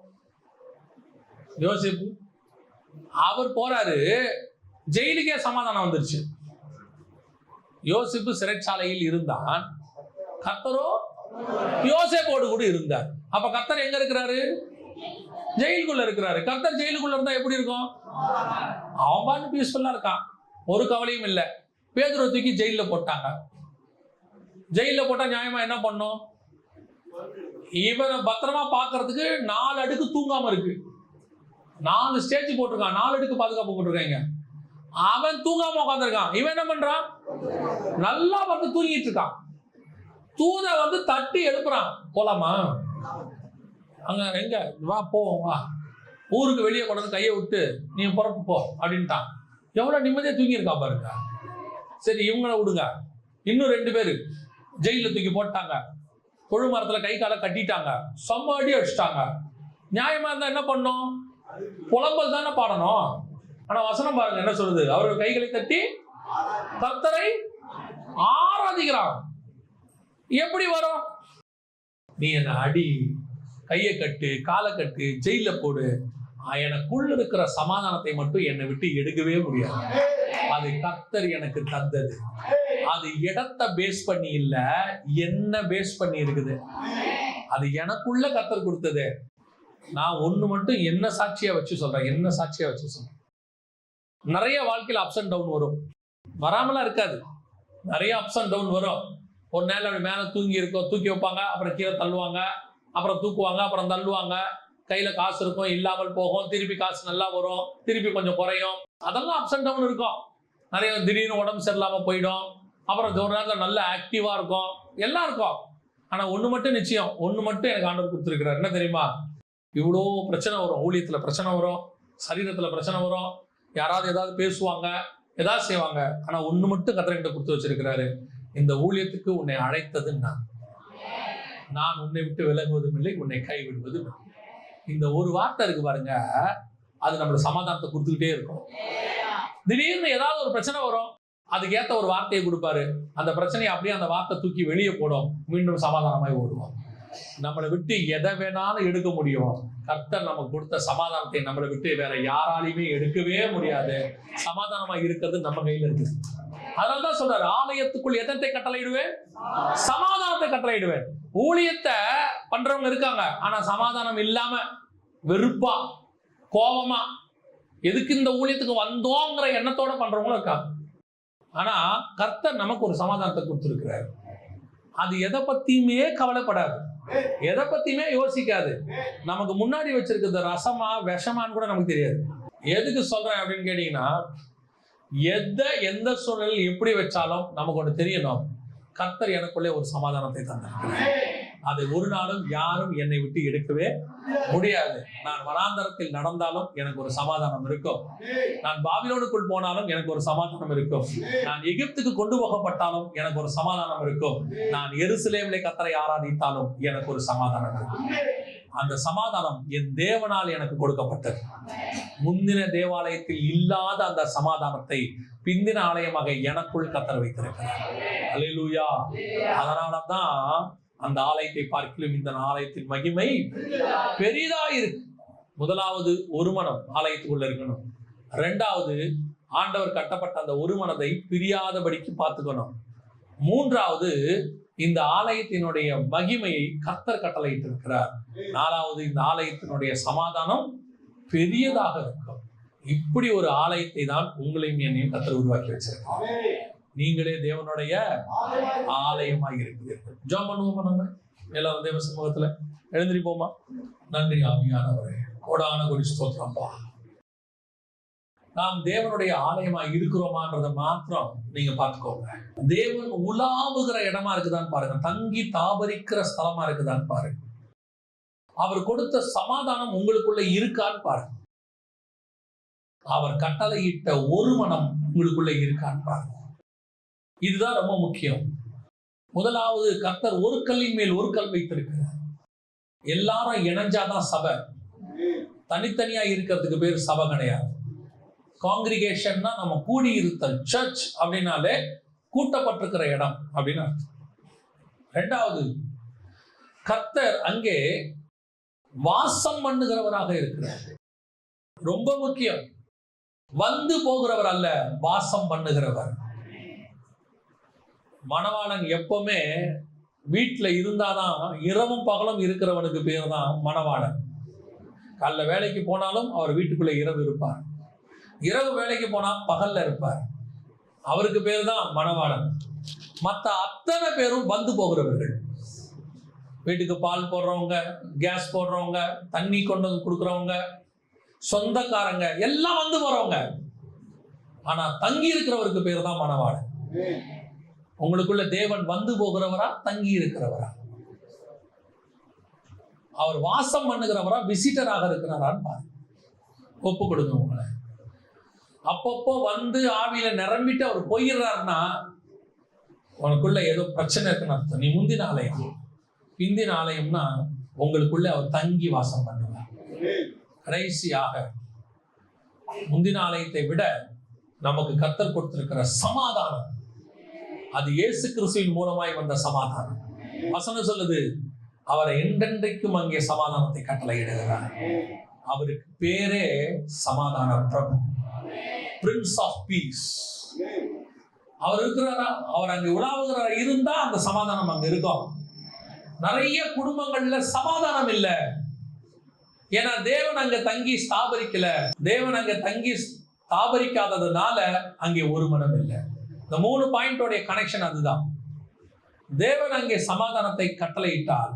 யோசேப்பு அவர் போறாரு, ஜெயிலுக்கே சமாதானம் வந்துருச்சு. யோசேப்பு சிறைச்சாலையில் இருந்தான், கர்த்தரோ யோசேப்போடு கூட இருந்தார். அப்ப கர்த்தர் எங்க இருக்கிறாரு? ஜெயிலுக்குள்ள இருக்கிறாரு. கர்த்தர் ஜெயிலுக்குள்ள இருந்தா எப்படி இருக்கும்? அவன் பீஸ்ஃபுல்லா இருக்கான், ஒரு கவலையும் இல்லை. பேதுருவை தூக்கி ஜெயில போட்டாங்க. ஜெயில போட்டா நியாயமா என்ன பண்ணும்? இவனை பத்திரமா பாக்குறதுக்கு 4 அடுக்கு தூங்காம இருக்கு. 4 ஸ்டேஜ் போட்டிருக்கான், 4 அடுக்கு பாதுகாப்பு போட்டிருக்காங்க. அவன் தூங்காம உட்காந்துருக்கான். இவன் என்ன பண்றான்? நல்லா வந்து தூங்கிட்டு இருக்கான். தூத வந்து தட்டி எழுப்புறான், போலாமா? அங்க எங்க வா, போவோம் வா, ஊருக்கு வெளியே கொண்டு வந்து கையை விட்டு நீ புறப்பு போ அப்படின்ட்டான். எவ்வளவு நிம்மதியா தூங்கி இருக்கா பாருங்க. சரி, இவங்கள விடுங்க. இன்னும் 2 பேரு ஜெயில தூக்கி போட்டாங்க. கொழு மரத்துல கை காலை கட்டிட்டாங்க, செம்ம அடி அடிச்சிட்டாங்க. நியாயமா இருந்தா என்ன பண்ணும்? புலம்பல் தானே பாடணும். ஆனா வசனம் பாருங்க என்ன சொல்லுது? அவர்கள் கைகளை தட்டி கர்த்தரை ஆராதிக்கிறான். எப்படி வரும்? நீ என்ன அடி, கையை கட்டு, காலை கட்டு, ஜெயில போடு, எனக்குள்ள இருக்கிற சமாதானத்தை மட்டும் என்னை விட்டு எடுக்கவே முடியாது. அது கர்த்தர் எனக்கு தந்தது. அது இடத்தை பேஸ் பண்ணி இல்ல, என்ன பேஸ் பண்ணி இருக்குது. அது எனக்குள்ள கர்த்தர் கொடுத்தது. நான் ஒண்ணு மட்டும் என்ன சாட்சியா வச்சு சொல்றேன். நிறைய வாழ்க்கையில அப்ஸ் அண்ட் டவுன் வரும், வராமலாம் இருக்காது. நிறைய அப்ஸ் அண்ட் டவுன் வரும். ஒரு நேரம் அப்படி மேல தூக்கி வைப்பாங்க, அப்புறம் கீழே தள்ளுவாங்க, அப்புறம் தூக்குவாங்க, அப்புறம் தள்ளுவாங்க. கையில காசு இருக்கும், இல்லாமல் போகும், திருப்பி காசு நல்லா வரும், திருப்பி கொஞ்சம் குறையும். அதெல்லாம் அப்ஸ் அண்ட் டவுன் இருக்கும். நிறைய திடீர்னு உடம்பு சரியில்லாம போயிடும், அப்புறம் ஒரு நேரத்தில் நல்ல ஆக்டிவா இருக்கும், எல்லாம் இருக்கும். ஆனா ஒண்ணு மட்டும் நிச்சயம், ஒண்ணு மட்டும் எனக்கு ஆண்டவர் கொடுத்துருக்கிறார். என்ன தெரியுமா? இவ்வளோ பிரச்சனை வரும், ஊழியத்துல பிரச்சனை வரும், சரீரத்துல பிரச்சனை வரும், யாராவது ஏதாவது பேசுவாங்க, ஏதாவது செய்வாங்க. ஆனா ஒண்ணு மட்டும் கர்த்தர் கொடுத்து வச்சிருக்கிறாரு. இந்த ஊழியத்துக்கு உன்னை அழைத்தது நான் உன்னை விட்டு விலகுவதும் இல்லை, உன்னை கைவிடுவதும் இல்லை. இந்த ஒரு வார்த்தை இருக்கு பாருங்க, அது நம்மளோட சமாதானத்தை கொடுத்துக்கிட்டே இருக்கும். திடீர்னு ஏதாவது ஒரு பிரச்சனை வரும், அதுக்கு ஏத்த ஒரு வார்த்தையை கொடுப்பாரு. அந்த பிரச்சனையை அப்படியே அந்த வார்த்தை தூக்கி வெளியே போடும், மீண்டும் சமாதானமாய் ஓடுவோம். நம்மளை விட்டு எதை வேணாலும் எடுக்க முடியும். கர்த்தர் நமக்கு கொடுத்த சமாதானத்தை நம்மளை விட்டு வேற யாராலையுமே எடுக்கவே முடியாது. சமாதானமா இருக்கிறது நம்ம கையில இருக்குது. அதனால்தான் சொல்றாரு, ஆலயத்துக்குள் எதத்தை கட்டளையிடுவேன்? சமாதானத்தை கட்டளையிடுவேன். ஊழியத்தை பண்றவங்க இருக்காங்க, ஆனா சமாதானம் இல்லாம வெறுப்பா, கோபமா, எதுக்கு இந்த ஊழியத்துக்கு வந்தோங்கிற எண்ணத்தோட பண்றவங்களும் இருக்காங்க. ஆனா கர்த்தர் நமக்கு ஒரு சமாதானத்தை கொடுத்திருக்கிறார். அது எதை பத்தியுமே கவலைப்படாது, எதை பத்தியுமே யோசிக்காது. நமக்கு முன்னாடி வச்சிருக்கிறது ரசமா விஷமான்னு கூட நமக்கு தெரியாது. எதுக்கு சொல்றேன் அப்படின்னு கேட்டீங்கன்னா, எந்த சூழலில் எப்படி வச்சாலும் நமக்கு ஒன்று தெரியணும், கர்த்தர் எனக்குள்ளே ஒரு சமாதானத்தை தந்தார். அதை ஒரு நாளும் யாரும் என்னை விட்டு எடுக்கவே முடியாது. நான் வனாந்தரத்தில் நடந்தாலும் எனக்கு ஒரு சமாதானம் இருக்கும். நான் பாபிலோனுக்குள் போனாலும் எனக்கு ஒரு சமாதானம் இருக்கும். நான் எகிப்துக்கு கொண்டு போகப்பட்டாலும் எனக்கு ஒரு சமாதானம் இருக்கும். நான் எருசலேமிலே கர்த்தரை ஆராதித்தாலும் எனக்கு ஒரு சமாதானம் இருக்கும். அந்த சமாதானம் என் தேவனால் எனக்கு கொடுக்கப்பட்டது. முந்தின தேவாலயத்தில் இல்லாத அந்த சமாதானத்தை பிந்தின ஆலயமாக எனக்குள் கர்த்தர் வைத்திருக்கிறார். அல்லேலூயா. அதனாலதான் அந்த ஆலயத்தை பார்க்கிலும் இந்த ஆலயத்தின் மகிமை பெரிதா இருக்கு. முதலாவது ஒரு மனம் ஆலயத்துக்குள்ள இருக்கணும். இரண்டாவது, ஆண்டவர் கட்டப்பட்ட அந்த ஒரு மனதை பிரியாதபடிக்கு பார்த்துக்கணும். மூன்றாவது, இந்த ஆலயத்தினுடைய மகிமையை கர்த்தர் கட்டளையிட்டு இருக்கிறார். நாலாவது, இந்த ஆலயத்தினுடைய சமாதானம் பெரியதாக இருக்கும். இப்படி ஒரு ஆலயத்தை தான் உங்களையும் என்னையும் கர்த்தர் உருவாக்கி வச்சிருக்கார். நீங்களே தேவனுடைய ஆலயமாக இருக்கிறீர்கள். ஜெபம் பண்ணுவோமா? நம்ம எல்லாரும் தேவ சமூகத்துல எழுந்திருப்போமா? நன்றி ஆவியானவரே, கோடான கோடி ஸ்தோத்திரம்பா. நாம் தேவனுடைய ஆலயமா இருக்கிறோமான்றத மாத்திரம் நீங்க பார்த்துக்கோங்க. தேவன் உலாவுகிற இடமா இருக்குதான்னு பாருங்க, தங்கி தாபரிக்கிற ஸ்தலமா இருக்குதான்னு பாருங்க. அவர் கொடுத்த சமாதானம் உங்களுக்குள்ள இருக்கான்னு பாருங்க. அவர் கட்டளையிட்ட ஒரு மனம் உங்களுக்குள்ள இருக்கான்னு பாருங்க. இதுதான் ரொம்ப முக்கியம். முதலாவது, கர்த்தர் ஒரு கல்லின் மேல் ஒரு கல் வைத்திருக்கிறார். எல்லாரும் இணைஞ்சாதான் சபை. தனித்தனியா இருக்கிறதுக்கு பேர் சபை கிடையாது. காங்கிரிகேஷன்னா நம்ம கூடி இருத்தல். சர்ச் அப்படின்னாலே கூட்டப்பட்டிருக்கிற இடம் அப்படின்னு அர்த்தம். இரண்டாவது, கர்த்தர் அங்கே வாசம் பண்ணுகிறவராக இருக்கிறார். ரொம்ப முக்கியம். வந்து போகிறவர் அல்ல, வாசம் பண்ணுகிறவர். மணவாளன் எப்பவுமே வீட்டுல இருந்தாதான், இரவும் பகலும் இருக்கிறவனுக்கு பேர் தான் மணவாளன். காலைல வேலைக்கு போனாலும் அவர் வீட்டுக்குள்ள இரவு இருப்பார், இரவு வேலைக்கு போனா பகல்ல இருப்பார். அவருக்கு பேர் தான் மணவாளன். மற்ற அத்தனை பேரும் வந்து போகிறவர்கள். வீட்டுக்கு பால் போடுறவங்க, கேஸ் போடுறவங்க, தண்ணி கொண்டு வந்து கொடுக்குறவங்க, சொந்தக்காரங்க எல்லாம் வந்து போறவங்க. ஆனா தங்கி இருக்கிறவருக்கு பேர் தான் மணவாளன். உங்களுக்குள்ள தேவன் வந்து போகிறவரா, தங்கி இருக்கிறவரா? அவர் வாசம் பண்ணுகிறவரா, விசிட்டராக இருக்கிறாரான்னு பாருங்க. ஒப்பு கொடுங்க உங்களை. அப்பப்போ வந்து ஆவியில நிரம்பிட்டு அவர் போயிடுறாருன்னா உனக்குள்ள ஏதோ பிரச்சனை இருக்குன்னு அர்த்தம். நீ முந்தின ஆலயம். பிந்தின ஆலயம்னா உங்களுக்குள்ள அவர் தங்கி வாசம் பண்ணுவார். கடைசியாக, முந்தின ஆலயத்தை விட நமக்கு கர்த்தர் கொடுத்திருக்கிற சமாதானம், அது இயேசு கிறிஸ்துவின் மூலமாய் வந்த சமாதானம். வசனம் சொல்லுது, அவரை என்றென்றைக்கும் அங்கே சமாதானத்தை கட்டளையிடுகிறார். அவருக்கு பேரே சமாதான பிரபு, பிரின்ஸ் ஆஃப் பீஸ். அவர் இருக்கிறாரா? அவர் அங்கே உலாவுகிறாரா? இருந்தா அந்த சமாதானம் அங்க இருக்கும். நிறைய குடும்பங்கள்ல சமாதானம் இல்லை. ஏன்னா தேவன் அங்க தங்கி ஸ்தாபரிக்கல. தேவன் அங்க தங்கி ஸ்தாபரிக்காததுனால அங்கே ஒரு மனம் இல்லை. இந்த 3 பாயிண்டோடைய கனெக்ஷன் அதுதான். தேவன் அங்கே சமாதானத்தை கட்டளையிட்டால்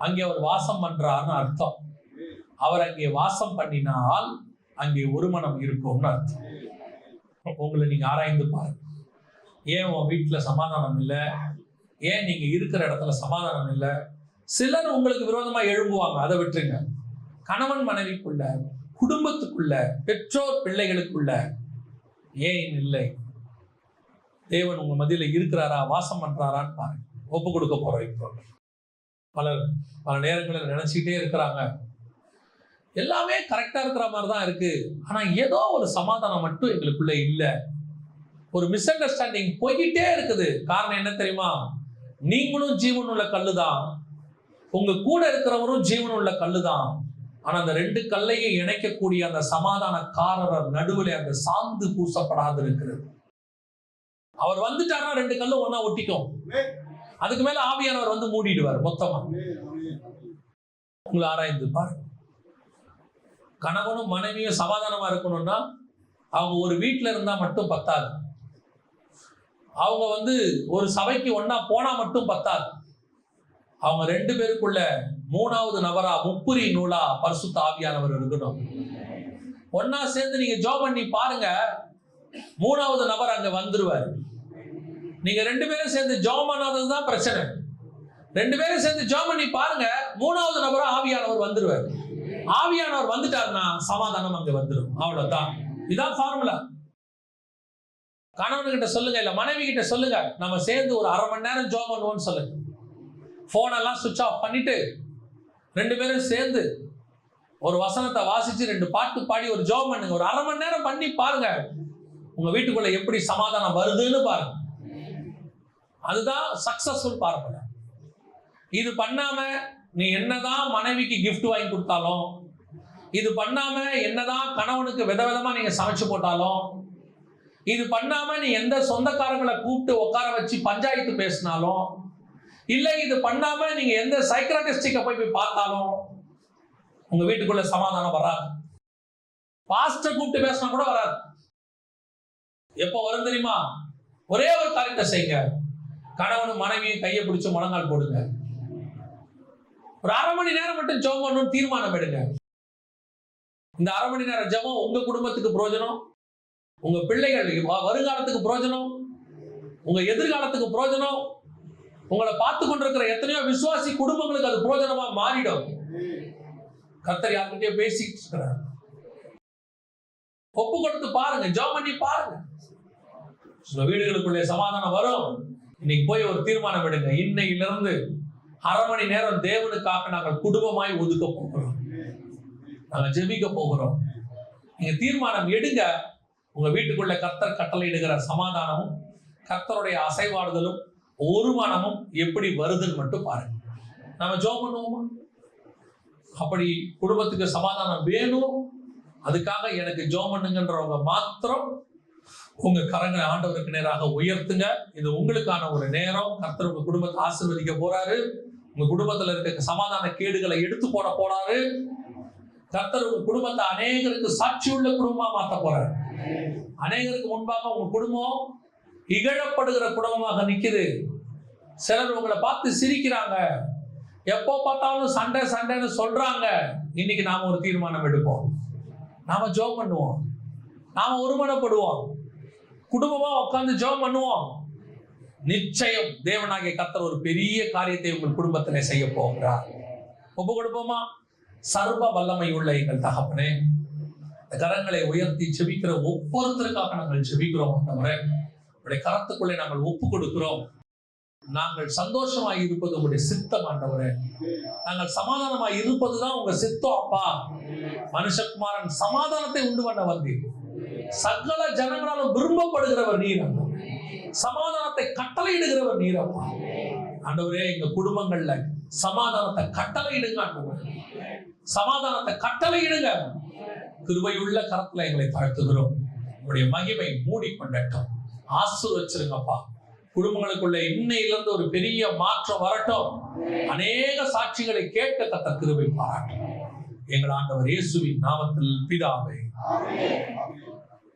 அங்கே அவர் வாசம் பண்றார்னு அர்த்தம். அவர் அங்கே வாசம் பண்ணினால் அங்கே ஒரு மனம் இருக்கும்னு அர்த்தம். உங்களை நீங்க ஆராய்ந்து பாருங்க. ஏன் உன் வீட்டுல சமாதானம் இல்லை? ஏன் நீங்க இருக்கிற இடத்துல சமாதானம் இல்லை? சிலர் உங்களுக்கு விரோதமா எழும்புவாங்க, அதை விட்டுருங்க. கணவன் மனைவிக்குள்ள, குடும்பத்துக்குள்ள, பெற்றோர் பிள்ளைகளுக்குள்ள ஏன் இல்லை? தேவன் உங்க மத்தியில இருக்கிறாரா, வாசம் பண்றாரான்னு பாருங்க. ஒப்பு கொடுக்க போறோம். இப்போ பல நேரங்களில் நினைச்சுக்கிட்டே இருக்கிறாங்க, எல்லாமே கரெக்டா இருக்கிற மாதிரி தான் இருக்கு, ஆனா ஏதோ ஒரு சமாதானம் மட்டும் எங்களுக்குள்ள இல்லை. ஒரு மிஸ் அண்டர்ஸ்டாண்டிங் போய்கிட்டே இருக்குது. காரணம் என்ன தெரியுமா? நீங்களும் ஜீவன் உள்ள கல்லுதான், உங்க கூட இருக்கிறவரும் ஜீவன் உள்ள கல்லுதான். ஆனா அந்த 2 கல்லையும் இணைக்கக்கூடிய அந்த சமாதானக்காரர் நடுவில் அந்த சாந்து பூசப்படாது இருக்கிறது. அவர் வந்துட்டாருன்னா 2 கல்லும் ஒன்னா ஒட்டிக்கும். அதுக்கு மேல ஆவியானவர் வந்து மூடிடுவார் மொத்தமா. உங்களை ஆராய்ந்து பாருங்க. கணவனும் மனைவியும் சமாதானமா இருக்கணும்னா அவங்க ஒரு வீட்டுல இருந்தா மட்டும் பத்தாது. அவங்க ஒரு சபைக்கு ஒன்னா போனா மட்டும் பத்தாது. அவங்க 2 பேருக்குள்ள 3வது நபரா, முப்புரி நூலா பரிசுத்த ஆவியானவர் இருக்கணும். ஒன்னா சேர்ந்து நீங்க ஜெபம் பண்ணி பாருங்க, 3வது நபர் அங்க வந்துருவார். நீங்க 2 பேரும் சேர்ந்து ஜெபம் பண்ணாததுதான் பிரச்சனை. 2 பேரும் சேர்ந்து ஜெபம் பண்ணி பாருங்க, 3வது நபரா ஆவியானவர் வந்துருவார். ஆவியானவர் வந்துட்டாருன்னா சமாதானம் அங்க வந்துடும். அவ்வளவுதான். இதான் ஃபார்முலா. கணவன்கிட்ட சொல்லுங்க, இல்ல மனைவி கிட்ட சொல்லுங்க, நம்ம சேர்ந்து ஒரு 1/2 மணி நேரம் ஜெபம் பண்ணுவோம்னு சொல்லுங்க. போனெல்லாம் சுவிட்ச் ஆஃப் பண்ணிட்டு 2 பேரும் சேர்ந்து ஒரு வசனத்தை வாசிச்சு 2 பாட்டு பாடி ஒரு ஜெபம் பண்ணுங்க. ஒரு 1/2 மணி நேரம் பண்ணி பாருங்க, உங்க வீட்டுக்குள்ள எப்படி சமாதானம் வருதுன்னு பாருங்க. அதுதான் சக்சஸ்ஃபுல் பார்ப்பல. இது பண்ணாம நீ என்னதான் மனைவிக்கு கிஃப்ட் வாங்கி கொடுத்தாலும், இது பண்ணாம என்னதான் கணவனுக்கு விதவிதமா நீங்க சமைச்சு போட்டாலும், இது பண்ணாம நீ எந்த சொந்தக்காரங்களை கூப்பிட்டு உட்கார வச்சு பஞ்சாயத்து பேசினாலும், இல்ல இது பண்ணாம நீங்க எந்த சைக்கிராட்டிஸ்டிக்க போய் பார்த்தாலும் உங்க வீட்டுக்குள்ள சமாதானம் வராது. பாஸ்டர் கூப்பிட்டு பேசினா கூட வராது. எப்ப வரும் தெரியுமா? ஒரே ஒரு காரியத்தை செய்யுங்க, கணவனும் மனைவியும் கையை பிடிச்சு முழங்கால் போடுங்க. ஒரு 1/2 மணி நேரம் மட்டும் ஜெபம் பண்ணணும் தீர்மானம் எடுங்க. இந்த 1/2 மணி நேரம் ஜெபம் உங்க குடும்பத்துக்கு பிரயோஜனம், உங்க பிள்ளைகள் வருங்காலத்துக்கு பிரயோஜனம், உங்க எதிர்காலத்துக்கு பிரயோஜனம், உங்களை பார்த்து கொண்டிருக்கிற எத்தனையோ விசுவாசி குடும்பங்களுக்கு அது பிரயோஜனமா மாறிடும். கர்த்தர் யார்கிட்டயோ பேசிட்டு இருக்கிறார். ஒப்பு கொடுத்து பாருங்க, ஜெபம் பண்ணி பாருங்க, உங்க வீடுகளுக்குள்ளே சமாதானம் வரும். இன்னைக்கு போய் ஒரு தீர்மானம் எடுங்க, இன்னையிலிருந்து 1/2 மணி நேரம் தேவனுக்காக நாங்கள் குடும்பமாய் ஒதுக்க போகிறோம், நாங்கள் ஜெபிக்க போகிறோம். நீங்க தீர்மானம் எடுங்க. உங்க வீட்டுக்குள்ள கர்த்தர் கட்டளையிடுகிற சமாதானமும் கர்த்தருடைய அசைவாடுதலும் ஒரு மனமும் எப்படி வருதுன்னு மட்டும் பாருங்க. நம்ம ஜெபம் பண்ணுவோமா? அப்படி குடும்பத்துக்கு சமாதானம் வேணும், அதுக்காக எனக்கு ஜெபம் பண்ணுங்கன்றவங்க மாத்திரம் உங்க கரங்களை ஆண்டவருக்கு நேராக உயர்த்துங்க. இது உங்களுக்கான ஒரு நேரம். கர்த்தர் உங்க குடும்பத்தை ஆசீர்வதிக்க போறாரு. உங்க குடும்பத்துல இருக்க சமாதான கேடுகளை எடுத்து போட போறாரு. கர்த்தர் உங்க குடும்பத்தை அநேகருக்கு சாட்சி உள்ள குடும்பமா மாத்த போறாரு. அநேகருக்கு முன்பாக உங்க குடும்பம் இகழப்படுகிற குடும்பமாக நிக்குது. சிலர் உங்களை பார்த்து சிரிக்கிறாங்க, எப்போ பார்த்தாலும் சண்டை சண்டைன்னு சொல்றாங்க. இன்னைக்கு நாம ஒரு தீர்மானம் எடுப்போம், நாம ஜெபம் பண்ணுவோம், நாம ஒருமனப்படுவோம், குடும்பமா உட்கார்ந்து ஜெபம் பண்ணுவோம். நிச்சயம் தேவனாகிய கர்த்தர் ஒரு பெரிய காரியத்தை உங்கள் குடும்பத்திலே செய்ய போகிறார். ஒப்பு கொடுப்போமா? சர்வ வல்லமை உள்ள எங்கள் தகப்பனே, கரங்களை உயர்த்தி செபிக்கிற ஒவ்வொருத்தருக்காக நாங்கள் செபிக்கிறோம். உங்களுடைய கரத்துக்குள்ளே நாங்கள் ஒப்பு கொடுக்கிறோம். நாங்கள் சந்தோஷமாய் இருப்பது உங்களுடைய சித்தம் ஆண்டவரே. நாங்கள் சமாதானமாய் இருப்பதுதான் உங்க சித்தம் அப்பா. மனுஷகுமாரன் சமாதானத்தை உண்டு பண்ண வந்தீர். சகல ஜனங்களாலும் விரும்பப்படுகிறவர் நீர். சமாதானத்தை கட்டளையிடுகிறவர் நீர் அப்பா. ஆண்டவரே, எங்க குடும்பங்கள்ல சமாதானத்தை கட்டளையிடுங்க ஆண்டவரே. சமாதானத்தை கட்டளையிடுங்க. கிருபையுள்ள கரத்துல எங்களை தாழ்த்துகிறோம். உங்களுடைய மகிமை மூடிக்கொள்ளட்டும். ஆசீர்வச்சிருங்கப்பா. குடும்பங்களுக்குள்ள இன்னையிலிருந்து ஒரு பெரிய மாற்றம் வரட்டும். அநேக சாட்சிகளை கேட்க கர்த்தர் கிருபை பாராட்டும். எங்கள் ஆண்டவர் இயேசுவின் நாமத்தில் பிதாவே.